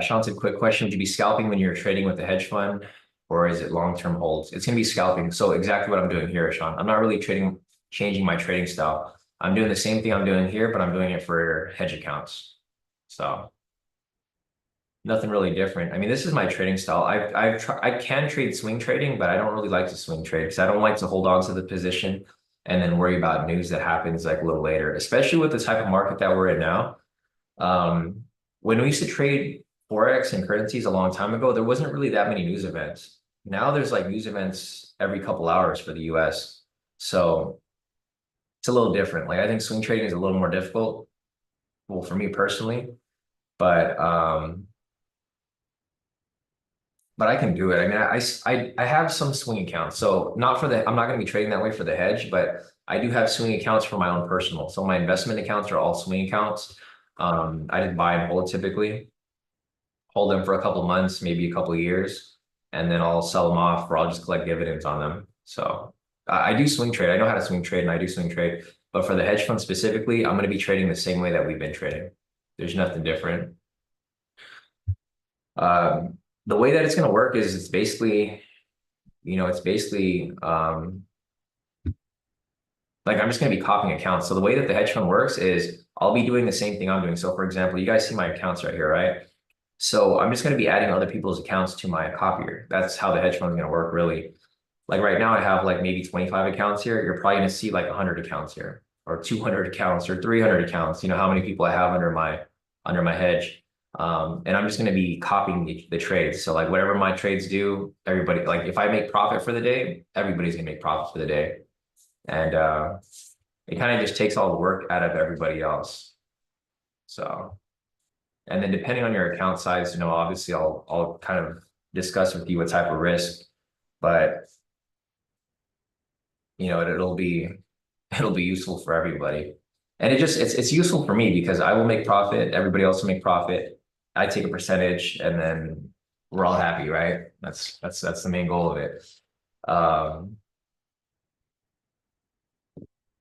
Sean said, quick question. Would you be scalping when you're trading with the hedge fund or is it long-term holds? It's going to be scalping. So exactly what I'm doing here, Sean. I'm not really changing my trading style. I'm doing the same thing I'm doing here, but I'm doing it for hedge accounts. So nothing really different. I mean, this is my trading style. I can trade swing trading, but I don't really like to swing trade because I don't like to hold on to the position and then worry about news that happens like a little later, especially with the type of market that we're in now. When we used to trade forex and currencies a long time ago, there wasn't really that many news events. Now there's like news events every couple hours for the US. So it's a little different. Like I think swing trading is a little more difficult. Well, for me personally, but but I can do it. I mean, I have some swing accounts. So not for the, I'm not going to be trading that way for the hedge, but I do have swing accounts for my own personal. So my investment accounts are all swing accounts. I just buy and hold typically, hold them for a couple months, maybe a couple of years, and then I'll sell them off or I'll just collect dividends on them. So I do swing trade. I know how to swing trade and I do swing trade, but for the hedge fund specifically, I'm going to be trading the same way that we've been trading. There's nothing different. The way that it's going to work is it's basically, it's basically like I'm just going to be copying accounts. So the way that the hedge fund works is I'll be doing the same thing I'm doing. So for example, you guys see my accounts right here, right? So I'm just going to be adding other people's accounts to my copier. That's how the hedge fund is going to work, really. Like right now, I have like maybe 25 accounts here. You're probably going to see like 100 accounts here, or 200 accounts, or 300 accounts. You know how many people I have under my hedge. And I'm just going to be copying the trades. So like whatever my trades do, everybody, like if I make profit for the day, everybody's going to make profit for the day. And it kind of just takes all the work out of everybody else. So, and then depending on your account size, obviously I'll kind of discuss with you what type of risk, but it'll be useful for everybody. And it's useful for me because I will make profit, everybody else will make profit. I take a percentage and then we're all happy, right? That's the main goal of it.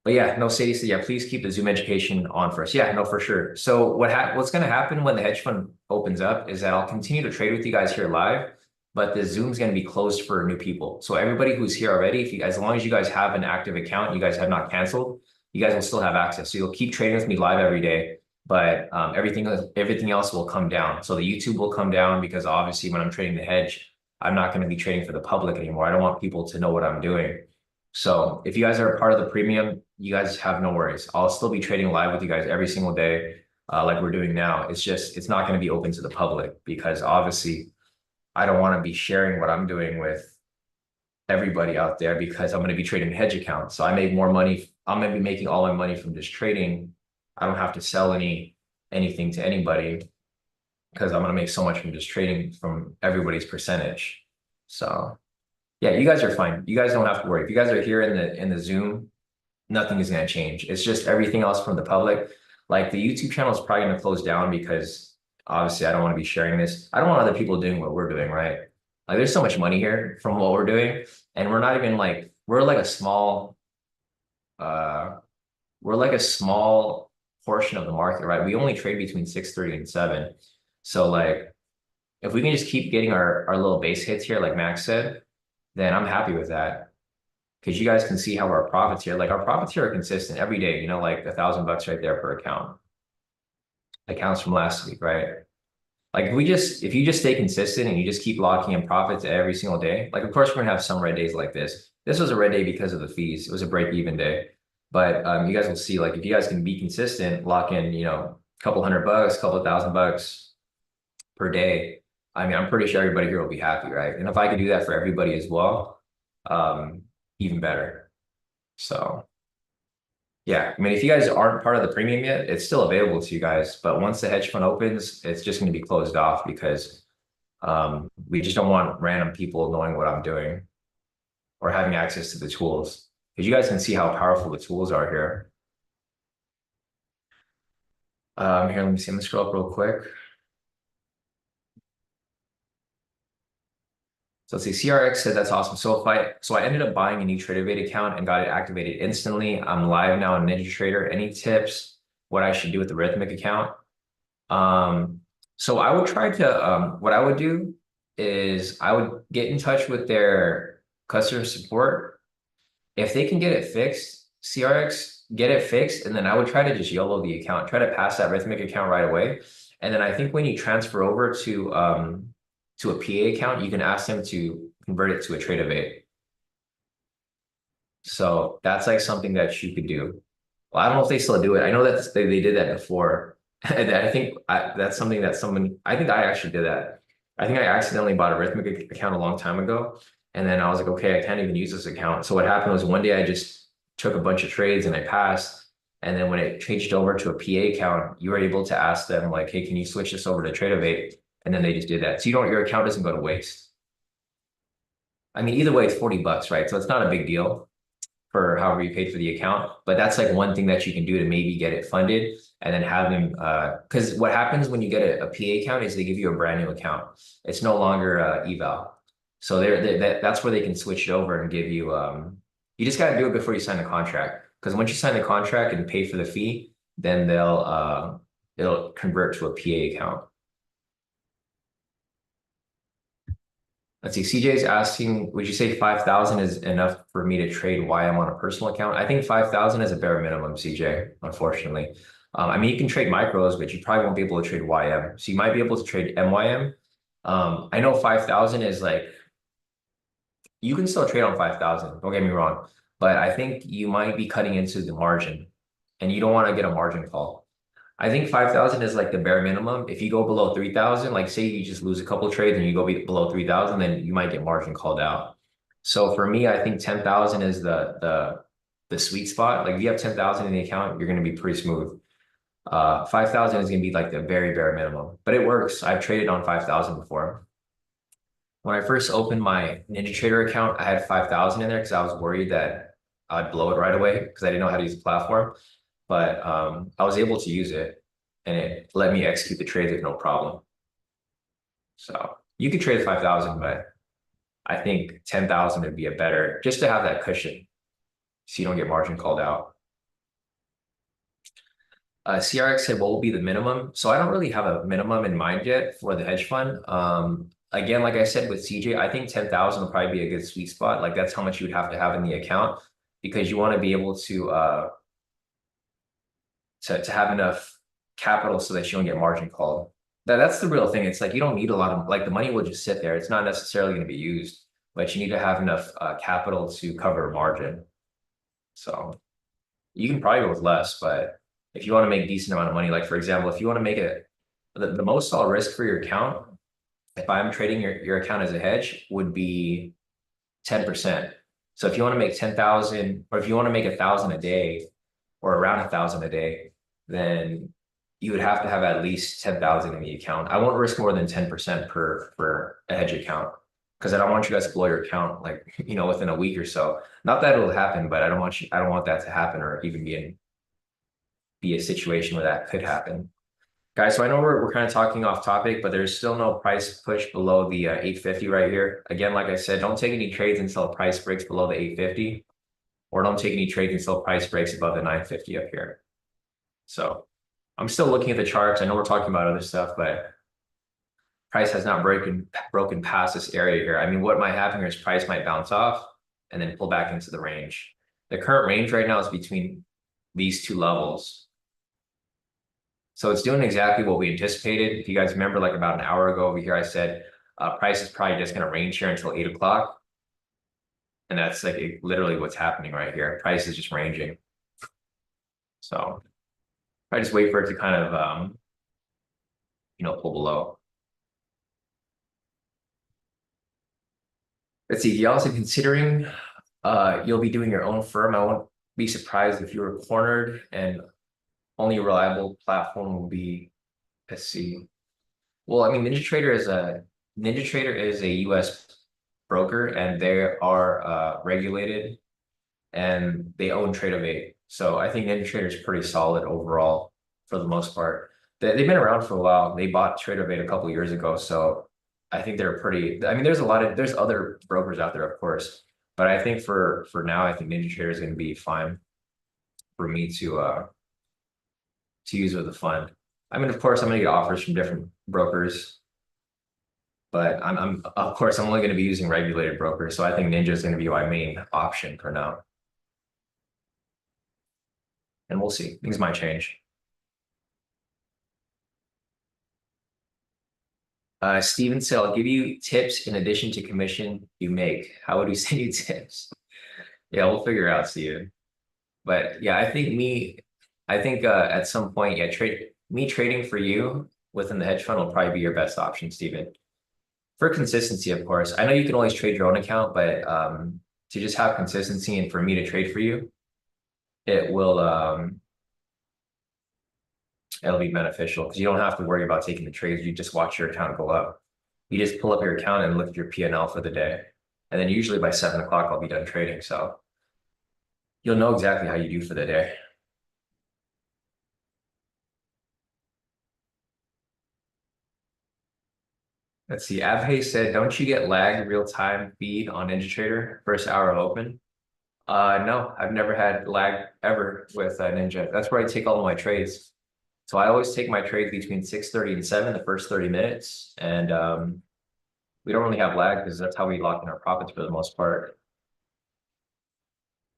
But yeah, no, Sadie said, yeah, please keep the Zoom education on for us. Yeah, no, for sure. So what's going to happen when the hedge fund opens up is that I'll continue to trade with you guys here live, but the Zoom's going to be closed for new people. So everybody who's here already, as long as you guys have an active account, you guys have not canceled, you guys will still have access. So you'll keep trading with me live every day, but everything else will come down. So the YouTube will come down because obviously when I'm trading the hedge, I'm not going to be trading for the public anymore. I don't want people to know what I'm doing. So if you guys are a part of the premium, you guys have no worries. I'll still be trading live with you guys every single day, like we're doing now. It's not going to be open to the public because obviously I don't want to be sharing what I'm doing with everybody out there because I'm going to be trading hedge accounts. So I make more money. I'm going to be making all my money from just trading. I don't have to sell anything to anybody because I'm going to make so much from just trading from everybody's percentage. So yeah, you guys are fine. You guys don't have to worry. If you guys are here in the Zoom, nothing is going to change. It's just everything else from the public. Like the YouTube channel is probably going to close down because obviously I don't want to be sharing this. I don't want other people doing what we're doing, right? Like there's so much money here from what we're doing, and we're not even like we're like a small portion of the market, right? We only trade between 6:30 and 7. So like if we can just keep getting our little base hits here, like Max said, then I'm happy with that. Because you guys can see how our profits here, like our profits here are consistent every day, like $1,000 right there per account. Accounts from last week, right? Like if you just stay consistent and you just keep locking in profits every single day, like of course we're gonna have some red days like this. This was a red day because of the fees. It was a break-even day. But you guys will see, like if you guys can be consistent, lock in, a couple $100, couple $1,000 per day. I mean, I'm pretty sure everybody here will be happy, right? And if I could do that for everybody as well, even better. So yeah, I mean, if you guys aren't part of the premium yet, it's still available to you guys. But once the hedge fund opens, it's just going to be closed off because we just don't want random people knowing what I'm doing or having access to the tools. Because you guys can see how powerful the tools are here. Here, let me see. I'm gonna scroll up real quick. So let's see, CRX said that's awesome. So I ended up buying a new TraderVate account and got it activated instantly. I'm live now on NinjaTrader. Any tips what I should do with the Rhythmic account? So I would try to what I would do is I would get in touch with their customer support. If they can get it fixed, CRX, get it fixed, and then I would try to just YOLO the account, try to pass that Rhythmic account right away. And then I think when you transfer over to a PA account, you can ask them to convert it to a TraderVate. So that's like something that you could do. Well, I don't know if they still do it. I know that they did that before. And I think that's something that I think I actually did that. I think I accidentally bought a Rhythmic account a long time ago. And then I was like, okay, I can't even use this account. So what happened was one day I just took a bunch of trades and I passed. And then when it changed over to a PA account, you were able to ask them like, hey, can you switch this over to TraderVate? And then they just did that. So your account doesn't go to waste. I mean, either way, it's $40, right? So it's not a big deal for however you paid for the account. But that's like one thing that you can do to maybe get it funded and then have them, because what happens when you get a PA account is they give you a brand new account. It's no longer eval. So that's where they can switch it over and give you, you just got to do it before you sign the contract. Because once you sign the contract and pay for the fee, then it'll convert to a PA account. Let's see, CJ is asking, would you say 5,000 is enough for me to trade YM on a personal account? I think 5,000 is a bare minimum, CJ, unfortunately. I mean, you can trade micros, but you probably won't be able to trade YM. So you might be able to trade MYM. I know 5,000 is like, you can still trade on 5,000, don't get me wrong, but I think you might be cutting into the margin and you don't want to get a margin call. I think 5,000 is like the bare minimum. If you go below 3,000, like say you just lose a couple of trades and you go below 3,000, then you might get margin called out. So for me, I think 10,000 is the sweet spot. Like if you have 10,000 in the account, you're going to be pretty smooth. 5,000 is going to be like the very bare minimum, but it works. I've traded on 5,000 before. When I first opened my NinjaTrader account, I had 5,000 in there because I was worried that I'd blow it right away because I didn't know how to use the platform. But I was able to use it and it let me execute the trades with no problem. So you could trade 5,000, but I think 10,000 would be a better, just to have that cushion so you don't get margin called out. CRX said, what will be the minimum? So I don't really have a minimum in mind yet for the hedge fund. Again, like I said with CJ, I think 10,000 will probably be a good sweet spot. Like that's how much you would have to have in the account because you want to be able to have enough capital so that you don't get margin called. That's the real thing. It's like you don't need a lot of like the money will just sit there. It's not necessarily going to be used, but you need to have enough capital to cover margin. So you can probably go with less, but if you want to make a decent amount of money, like for example, if you want to make the most I'll risk for your account, if I'm trading your account as a hedge, would be 10%. So if you want to make 10,000, or if you want to make 1,000 a day, or around 1,000 a day, then you would have to have at least 10,000 in the account. I won't risk more than 10% for a hedge account because I don't want you guys to blow your account like within a week or so. Not that it'll happen, but I don't want that to happen or even be a situation where that could happen. Guys, so I know we're kind of talking off topic, but there's still no price push below the 850 right here. Again, like I said, don't take any trades until price breaks below the 850, or don't take any trades until price breaks above the 950 up here. So I'm still looking at the charts. I know we're talking about other stuff, but price has not broken past this area here. I mean, what might happen here is price might bounce off and then pull back into the range. The current range right now is between these two levels. So it's doing exactly what we anticipated. If you guys remember, like about an hour ago over here, I said price is probably just going to range here until 8 o'clock. And that's like literally what's happening right here. Price is just ranging. So I just wait for it to kind of, pull below. Let's see, you're also considering you'll be doing your own firm. I won't be surprised if you were cornered and only reliable platform will be, let's see. Well, I mean, NinjaTrader is a US broker and they are regulated and they own Tradeovate. So I think NinjaTrader is pretty solid overall for the most part. They've been around for a while. They bought Tradeovate a couple of years ago. So I think they're pretty, I mean, there's other brokers out there, of course, but I think for now, I think NinjaTrader is going to be fine for me to use with the fund. I mean, of course, I'm going to get offers from different brokers, but I'm of course, I'm only going to be using regulated brokers. So I think Ninja is going to be my main option for now. And we'll see. Things might change. Steven said, I'll give you tips in addition to commission you make. How would we send you tips? Yeah, we'll figure out, Steven. But yeah, I think at some point, yeah, trading for you within the hedge fund will probably be your best option, Steven. For consistency, of course. I know you can always trade your own account, but to just have consistency and for me to trade for you, it'll be beneficial because you don't have to worry about taking the trades. You just watch your account go up. You just pull up your account and look at your P&L for the day. And then usually by 7 o'clock, I'll be done trading. So you'll know exactly how you do for the day. Let's see. Abhay said, don't you get lag real-time feed on NinjaTrader first hour of open? No, I've never had lag ever with Ninja. That's where I take all of my trades. So I always take my trades between 6:30 and 7, the first 30 minutes. And we don't really have lag because that's how we lock in our profits for the most part.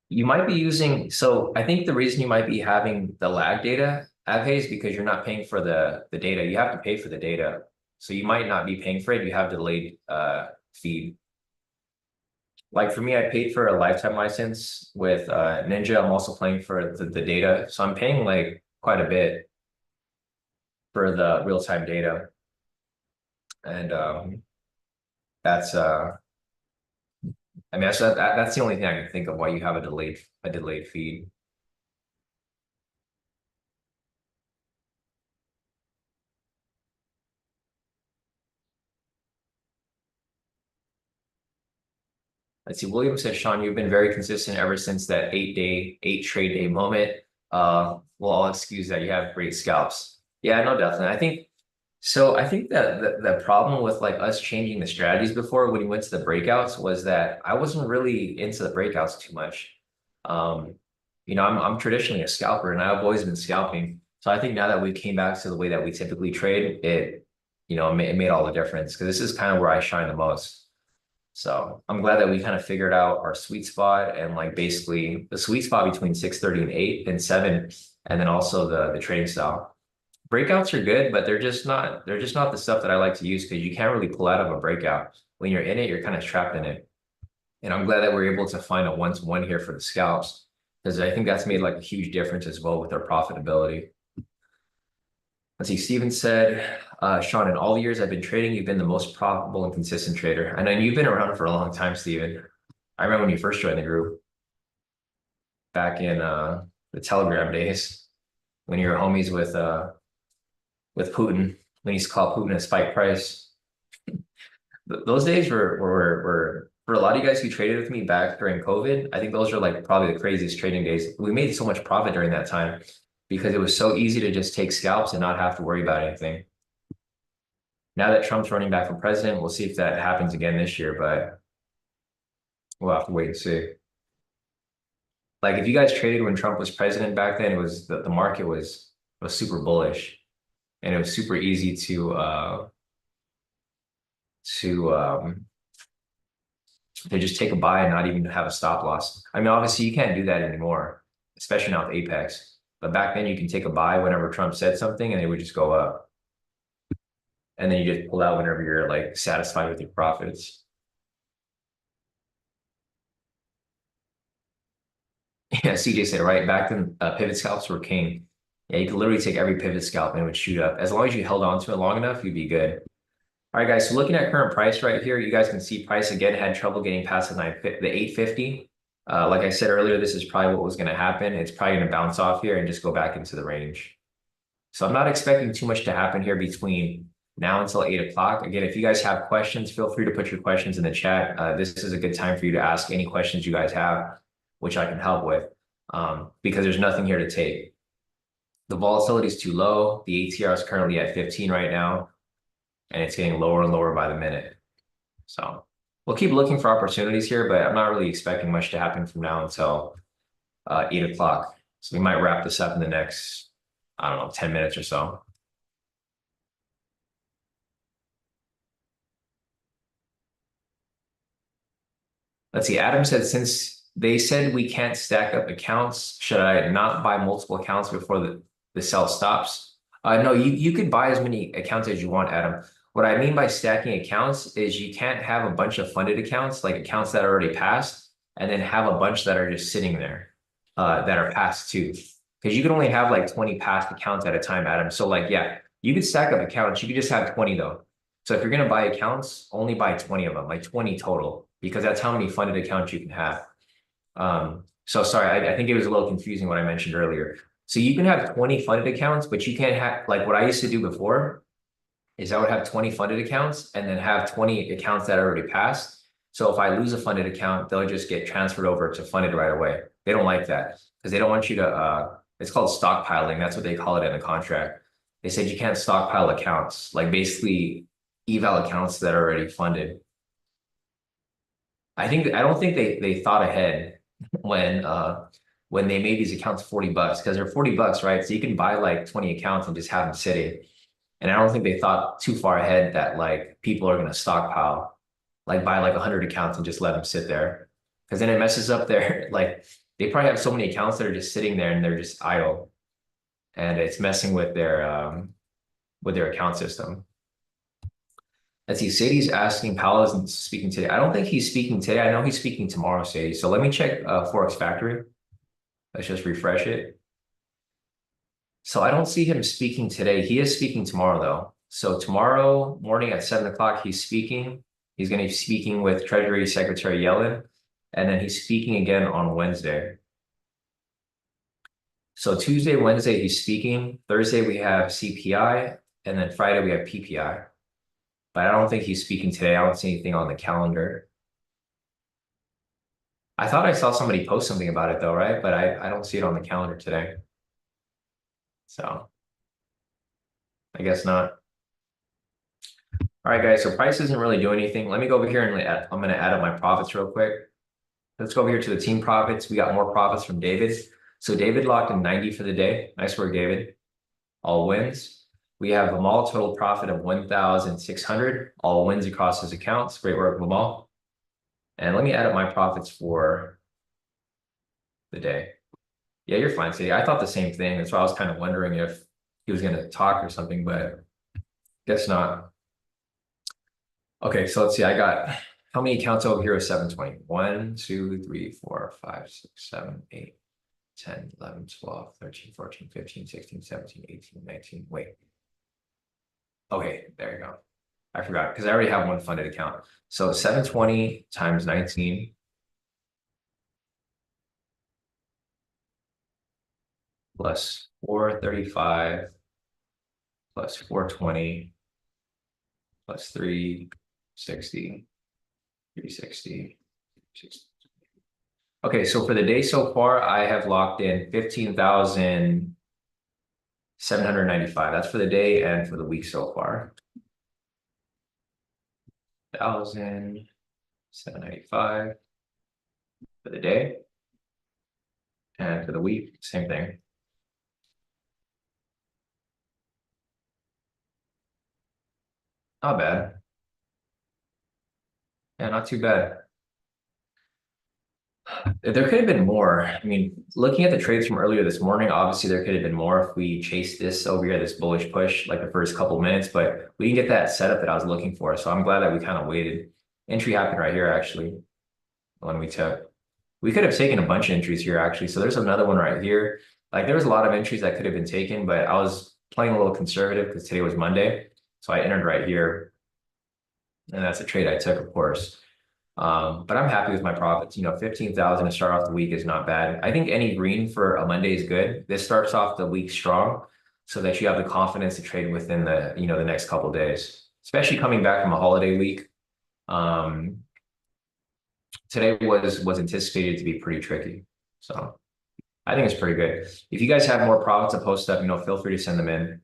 You might be using, so I think the reason you might be having the lag data, Abhay, is because you're not paying for the data. You have to pay for the data. So you might not be paying for it. You have delayed feed. Like for me, I paid for a lifetime license with Ninja. I'm also paying for the data. So I'm paying like quite a bit for the real-time data. And that's I mean that's the only thing I can think of why you have a delayed feed. Let's see. William says, Sean, you've been very consistent ever since that 8 trade day moment. Well, I'll excuse that. You have great scalps. Yeah, no, definitely. I think so. I think that the problem with like us changing the strategies before when we went to the breakouts was that I wasn't really into the breakouts too much. Um, I'm traditionally a scalper and I've always been scalping. So I think now that we came back to the way that we typically trade, it made all the difference because this is kind of where I shine the most. So I'm glad that we kind of figured out our sweet spot and like basically the sweet spot between 6:30 and 8 and 7, and then also the trading style. Breakouts are good, but they're just not the stuff that I like to use because you can't really pull out of a breakout. When you're in it, you're kind of trapped in it. And I'm glad that we're able to find a one-to-one here for the scalps because I think that's made like a huge difference as well with our profitability. Let's see, Steven said, Sean, in all the years I've been trading, you've been the most profitable and consistent trader. I know you've been around for a long time, Steven. I remember when you first joined the group back in the Telegram days when you were homies with Putin, when he used to call Putin a spike price. Those days were for a lot of you guys who traded with me back during COVID, I think those are like probably the craziest trading days. We made so much profit during that time because it was so easy to just take scalps and not have to worry about anything. Now that Trump's running back for president, we'll see if that happens again this year, but we'll have to wait and see. Like if you guys traded when Trump was president back then, it was the market was super bullish and it was super easy to just take a buy and not even have a stop loss. I mean, obviously you can't do that anymore, especially now with Apex. But back then you can take a buy whenever Trump said something and it would just go up. And then you just pull out whenever you're like satisfied with your profits. Yeah, CJ said, right, back then pivot scalps were king. Yeah, you could literally take every pivot scalp and it would shoot up. As long as you held on to it long enough, you'd be good. All right, guys, so looking at current price right here, you guys can see price again had trouble getting past the 850. Like I said earlier, this is probably what was going to happen. It's probably going to bounce off here and just go back into the range. So I'm not expecting too much to happen here between now until 8 o'clock. Again, if you guys have questions, feel free to put your questions in the chat. This is a good time for you to ask any questions you guys have, which I can help with, because there's nothing here to take. The volatility is too low. The ATR is currently at 15 right now, and it's getting lower and lower by the minute. So we'll keep looking for opportunities here, but I'm not really expecting much to happen from now until 8 o'clock. So we might wrap this up in the next, I don't know, 10 minutes or so. Let's see, Adam said, since they said we can't stack up accounts, should I not buy multiple accounts before the sell stops? No, you could buy as many accounts as you want, Adam. What I mean by stacking accounts is you can't have a bunch of funded accounts, like accounts that are already passed, and then have a bunch that are just sitting there that are passed too. Because you can only have like 20 passed accounts at a time, Adam. So like, yeah, you could stack up accounts. You could just have 20 though. So if you're going to buy accounts, only buy 20 of them, like 20 total, because that's how many funded accounts you can have. So sorry, I think it was a little confusing what I mentioned earlier. So you can have 20 funded accounts, but you can't have, like what I used to do before is I would have 20 funded accounts and then have 20 accounts that are already passed. So if I lose a funded account, they'll just get transferred over to funded right away. They don't like that because they don't want you to, it's called stockpiling. That's what they call it in the contract. They said you can't stockpile accounts, like basically eval accounts that are already funded. I don't think they thought ahead when they made these accounts $40 because they're $40, right? So you can buy like 20 accounts and just have them sitting. And I don't think they thought too far ahead that like people are gonna stockpile, like buy like 100 accounts and just let them sit there. Because then it messes up their like they probably have so many accounts that are just sitting there and they're just idle. And it's messing with their account system. Let's see, Sadie's asking, Powell isn't speaking today. I don't think he's speaking today. I know he's speaking tomorrow, Sadie. So let me check Forex Factory. Let's just refresh it. So I don't see him speaking today. He is speaking tomorrow, though. So tomorrow morning at 7 o'clock, he's speaking. He's going to be speaking with Treasury Secretary Yellen, and then he's speaking again on Wednesday. So Tuesday, Wednesday, he's speaking. Thursday, we have CPI, and then Friday, we have PPI. But I don't think he's speaking today. I don't see anything on the calendar. I thought I saw somebody post something about it, though, right? But I don't see it on the calendar today. So I guess not. All right, guys, so price isn't really doing anything. Let me go over here and I'm going to add up my profits real quick. Let's go over here to the team profits. We got more profits from David. So David locked in 90 for the day. Nice work, David. All wins. We have Lamal total profit of 1,600. All wins across his accounts. Great work, Lamal. And let me add up my profits for the day. Yeah, you're fine, Sadie. I thought the same thing. That's why I was kind of wondering if he was going to talk or something, but guess not. Okay, so let's see. I got how many accounts over here with 720? 1, 2, 3, 4, 5, 6, 7, 8, 10, 11, 12, 13, 14, 15, 16, 17, 18, 19. Wait. Okay, there you go. I forgot because I already have one funded account. So 720 times 19 plus 435 plus 420 plus 360, 360. Okay, so for the day so far, I have locked in 15,795. That's for the day and for the week so far. 1,795 for the day. And for the week, same thing. Not bad. Yeah, not too bad. There could have been more. I mean, looking at the trades from earlier this morning, obviously there could have been more if we chased this over here, this bullish push, like the first couple minutes, but we didn't get that setup that I was looking for. So I'm glad that we kind of waited. Entry happened right here, actually, when we took. We could have taken a bunch of entries here, actually. So there's another one right here. Like there was a lot of entries that could have been taken, but I was playing a little conservative because today was Monday. So I entered right here. And that's a trade I took, of course. But I'm happy with my profits. 15,000 to start off the week is not bad. I think any green for a Monday is good. This starts off the week strong so that you have the confidence to trade within the next couple of days, especially coming back from a holiday week. Today was anticipated to be pretty tricky. So I think it's pretty good. If you guys have more profits to post up, feel free to send them in.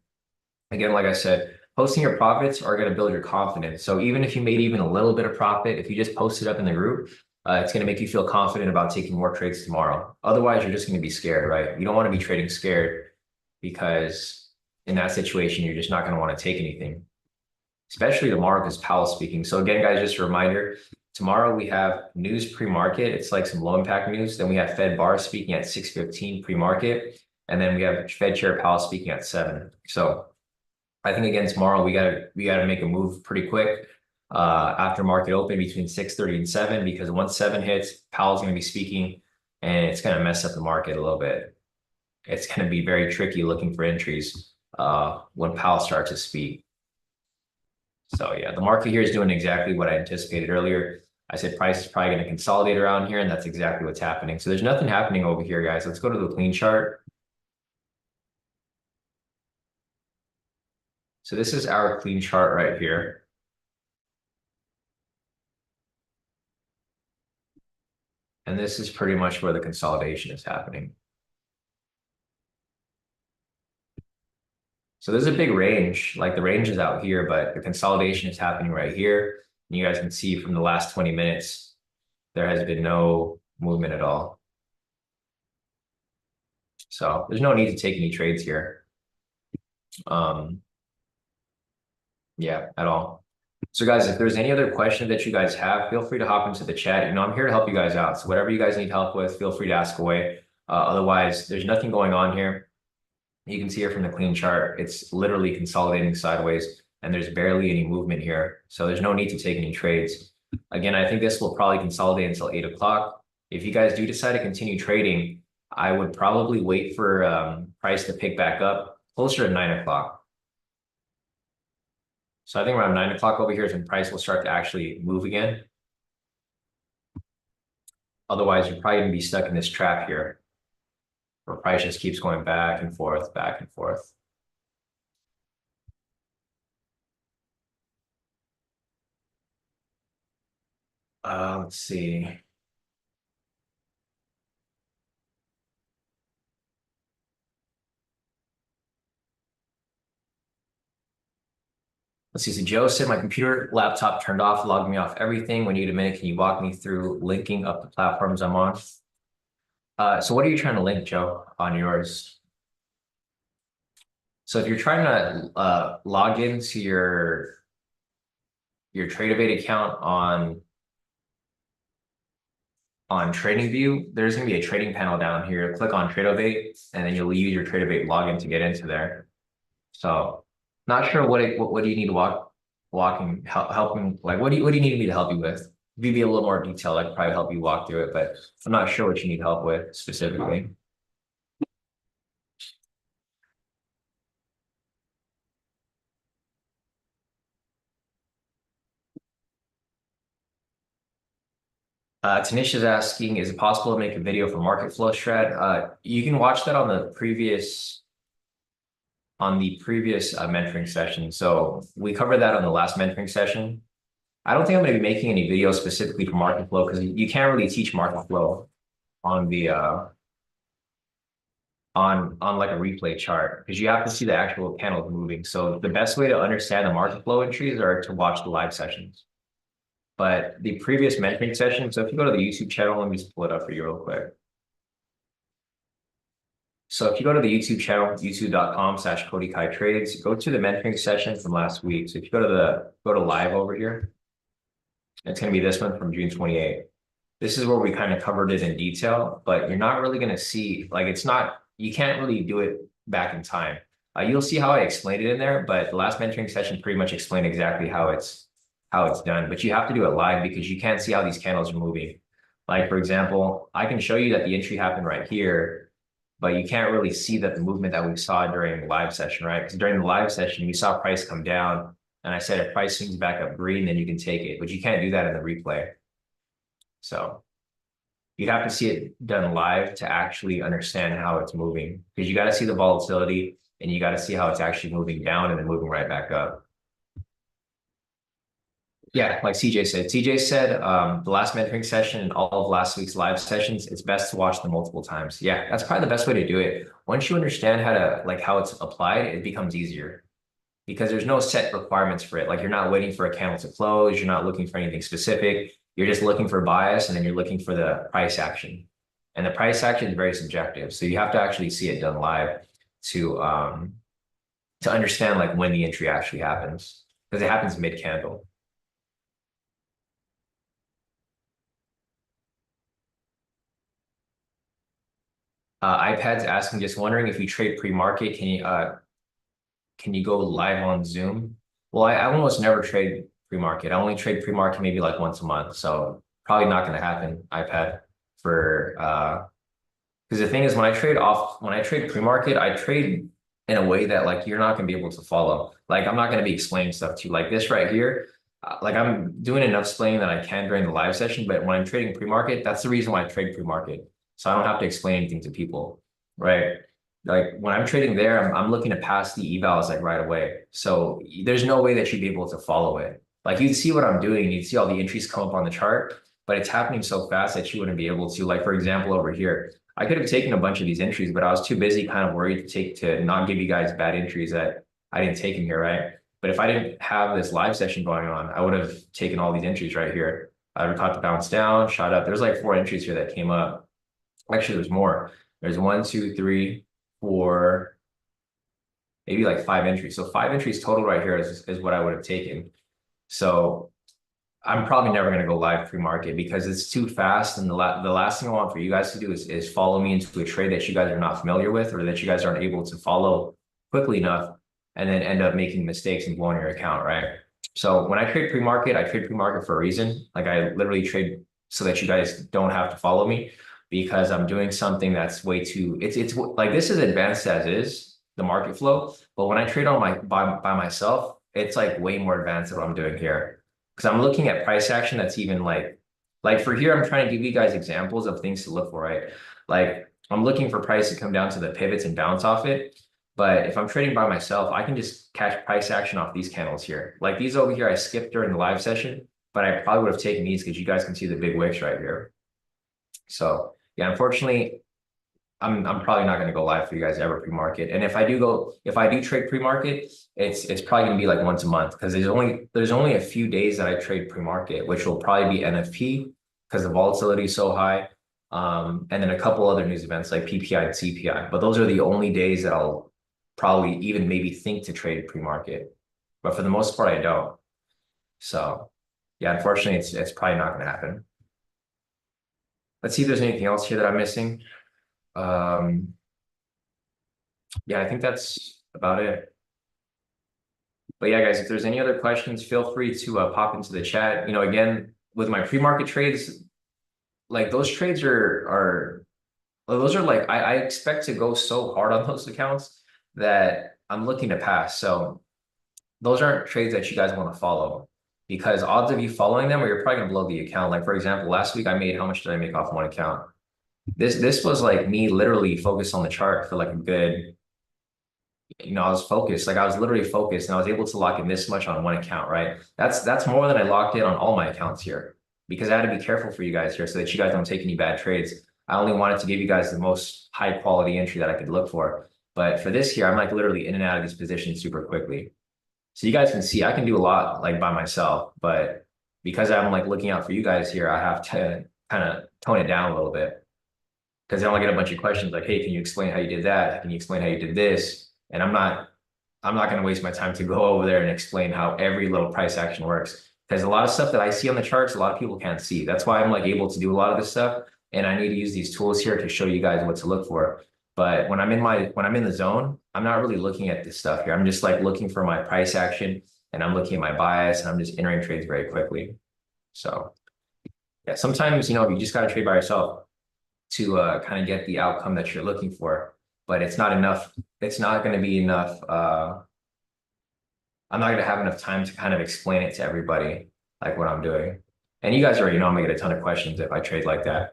Again, like I said, posting your profits are going to build your confidence. So even if you made even a little bit of profit, if you just post it up in the group, it's going to make you feel confident about taking more trades tomorrow. Otherwise, you're just going to be scared, right? You don't want to be trading scared because in that situation, you're just not going to want to take anything, especially tomorrow because Powell's speaking. So again, guys, just a reminder, tomorrow we have news pre-market. It's like some low impact news. Then we have Fed Bar speaking at 6:15 pre-market. And then we have Fed Chair Powell speaking at 7. So I think again tomorrow we gotta make a move pretty quick after market open between 6:30 and 7 because once 7 hits, Powell's going to be speaking and it's going to mess up the market a little bit. It's going to be very tricky looking for entries when Powell starts to speak. So yeah, the market here is doing exactly what I anticipated earlier. I said price is probably going to consolidate around here, and that's exactly what's happening. So there's nothing happening over here, guys. Let's go to the clean chart. So this is our clean chart right here. And this is pretty much where the consolidation is happening. So there's a big range, like the range is out here, but the consolidation is happening right here. And you guys can see from the last 20 minutes, there has been no movement at all. So there's no need to take any trades here. Yeah, at all. So guys, if there's any other question that you guys have, feel free to hop into the chat. You know, I'm here to help you guys out. So whatever you guys need help with, feel free to ask away. Otherwise, there's nothing going on here. You can see here from the clean chart, it's literally consolidating sideways and there's barely any movement here. So there's no need to take any trades. Again, I think this will probably consolidate until 8 o'clock. If you guys do decide to continue trading, I would probably wait for price to pick back up closer to 9 o'clock. So I think around 9 o'clock over here is when price will start to actually move again. Otherwise, you're probably gonna be stuck in this trap here where price just keeps going back and forth, back and forth. Let's see. Let's see. So Joe said my computer laptop turned off, logged me off everything. When you get a minute, can you walk me through linking up the platforms I'm on? So what are you trying to link, Joe, on yours? So if you're trying to log into your TradeAvate account on TradingView, there's going to be a trading panel down here. Click on TradeAvate, and then you'll use your TradeAvate login to get into there. So not sure what do you need to helping, like what do you need me to help you with? If you be a little more detailed, I could probably help you walk through it, but I'm not sure what you need help with specifically. Tanisha's asking, is it possible to make a video for market flow strat? You can watch that on the previous mentoring session. So we covered that on the last mentoring session. I don't think I'm going to be making any videos specifically for market flow because you can't really teach market flow on the on like a replay chart because you have to see the actual candles moving. So the best way to understand the market flow entries are to watch the live sessions. But the previous mentoring session, so if you go to the YouTube channel, let me just pull it up for you real quick. So if you go to the YouTube channel, youtube.com/Kodi Kai trades, go to the mentoring session from last week. So if you go to live over here, it's going to be this one from June 28th. This is where we kind of covered it in detail, but you're not really going to see, like, you can't really do it back in time. You'll see how I explained it in there, but the last mentoring session pretty much explained exactly how it's done, but you have to do it live because you can't see how these candles are moving. Like, for example, I can show you that the entry happened right here, but you can't really see that the movement that we saw during the live session, right? Because during the live session, we saw price come down, and I said if price swings back up green, then you can take it, but you can't do that in the replay. So you'd have to see it done live to actually understand how it's moving, because you got to see the volatility and you got to see how it's actually moving down and then moving right back up. Yeah, like CJ said, the last mentoring session and all of last week's live sessions, it's best to watch them multiple times. Yeah, that's probably the best way to do it. Once you understand how it's applied, it becomes easier because there's no set requirements for it. Like you're not waiting for a candle to close. You're not looking for anything specific. You're just looking for bias and then you're looking for the price action. And the price action is very subjective. So you have to actually see it done live to understand like when the entry actually happens, because it happens mid-candle. iPad's asking, just wondering if you trade pre-market, can you go live on Zoom? Well, I almost never trade pre-market. I only trade pre-market maybe like once a month. So probably not going to happen, iPad, for because the thing is when I trade pre-market, I trade in a way that like you're not going to be able to follow. Like I'm not going to be explaining stuff to you like this right here. Like I'm doing enough explaining that I can during the live session, but when I'm trading pre-market, that's the reason why I trade pre-market. So I don't have to explain anything to people, right? Like when I'm trading there, I'm looking to pass the evals like right away. So there's no way that you'd be able to follow it. Like you'd see what I'm doing, you'd see all the entries come up on the chart, but it's happening so fast that you wouldn't be able to. Like, for example, over here, I could have taken a bunch of these entries, but I was too busy kind of worried to not give you guys bad entries that I didn't take them here, right? But if I didn't have this live session going on, I would have taken all these entries right here. I would have caught the bounce down, shot up. There's like 4 entries here that came up. Actually, there's more. There's 1, 2, 3, 4, maybe like 5 entries. So 5 entries total right here is what I would have taken. So I'm probably never going to go live pre-market because it's too fast. And the last thing I want for you guys to do is follow me into a trade that you guys are not familiar with or that you guys aren't able to follow quickly enough and then end up making mistakes and blowing your account, right? So when I trade pre-market, I trade pre-market for a reason. Like I literally trade so that you guys don't have to follow me because I'm doing something that's way too, it's like this is advanced as is, the market flow. But when I trade on by myself, it's like way more advanced than what I'm doing here. Because I'm looking at price action that's even like for here, I'm trying to give you guys examples of things to look for, right? Like I'm looking for price to come down to the pivots and bounce off it. But if I'm trading by myself, I can just catch price action off these candles here. Like these over here, I skipped during the live session, but I probably would have taken these because you guys can see the big wicks right here. So yeah, unfortunately, I'm probably not going to go live for you guys ever pre-market. And if I do trade pre-market, it's probably going to be like once a month because there's only a few days that I trade pre-market, which will probably be NFP because the volatility is so high. And then a couple other news events like PPI and CPI. But those are the only days that I'll probably even maybe think to trade pre-market. But for the most part, I don't. So yeah, unfortunately, it's probably not going to happen. Let's see if there's anything else here that I'm missing. Yeah, I think that's about it. But yeah, guys, if there's any other questions, feel free to pop into the chat. You know, again, with my pre-market trades, like those trades are those are like I expect to go so hard on those accounts that I'm looking to pass. So those aren't trades that you guys want to follow because odds of you following them, or you're probably gonna blow the account. Like for example, last week how much did I make off one account? This was like me literally focused on the chart for like a good, I was focused, like I was literally focused and I was able to lock in this much on one account, right? That's more than I locked in on all my accounts here because I had to be careful for you guys here so that you guys don't take any bad trades. I only wanted to give you guys the most high quality entry that I could look for. But for this here, I'm like literally in and out of these positions super quickly. So you guys can see I can do a lot like by myself, but because I'm like looking out for you guys here, I have to kind of tone it down a little bit. Because then I'll get a bunch of questions like, hey, can you explain how you did that? Can you explain how you did this? And I'm not going to waste my time to go over there and explain how every little price action works. Because a lot of stuff that I see on the charts, a lot of people can't see. That's why I'm like able to do a lot of this stuff. And I need to use these tools here to show you guys what to look for. But when I'm in the zone, I'm not really looking at this stuff here. I'm just like looking for my price action and I'm looking at my bias and I'm just entering trades very quickly. So yeah, sometimes, you just got to trade by yourself to kind of get the outcome that you're looking for, but it's not enough. It's not going to be enough. I'm not going to have enough time to kind of explain it to everybody, like what I'm doing. And you guys already know I'm going to get a ton of questions if I trade like that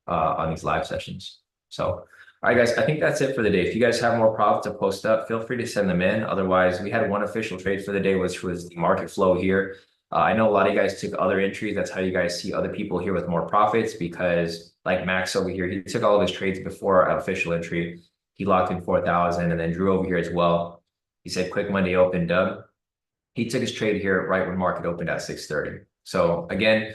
on these live sessions. So, all right, guys, I think that's it for the day. If you guys have more profits to post up, feel free to send them in. Otherwise, we had one official trade for the day, which was the market flow here. I know a lot of you guys took other entries. That's how you guys see other people here with more profits because like Max over here, he took all of his trades before our official entry. He locked in 4,000 and then Drew over here as well. He said quick Monday open dub. He took his trade here right when market opened at 6:30. So again,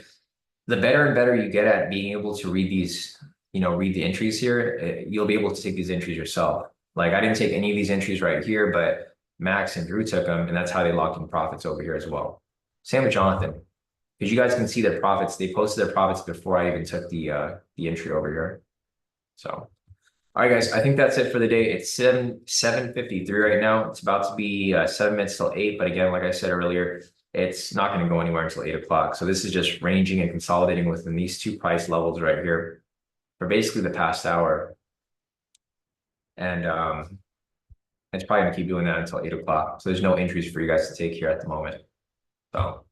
the better and better you get at being able to read these, read the entries here, you'll be able to take these entries yourself. Like I didn't take any of these entries right here, but Max and Drew took them and that's how they locked in profits over here as well. Same with Jonathan, because you guys can see their profits. They posted their profits before I even took the entry over here. So, all right, guys, I think that's it for the day. It's 7:53 right now. It's about to be 7 minutes till 8. But again, like I said earlier, it's not going to go anywhere until 8 o'clock. So this is just ranging and consolidating within these two price levels right here for basically the past hour. And it's probably going to keep doing that until 8 o'clock. So there's no entries for you guys to take here at the moment. So, all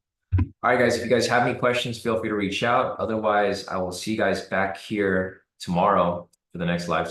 right, guys, if you guys have any questions, feel free to reach out. Otherwise, I will see you guys back here tomorrow for the next live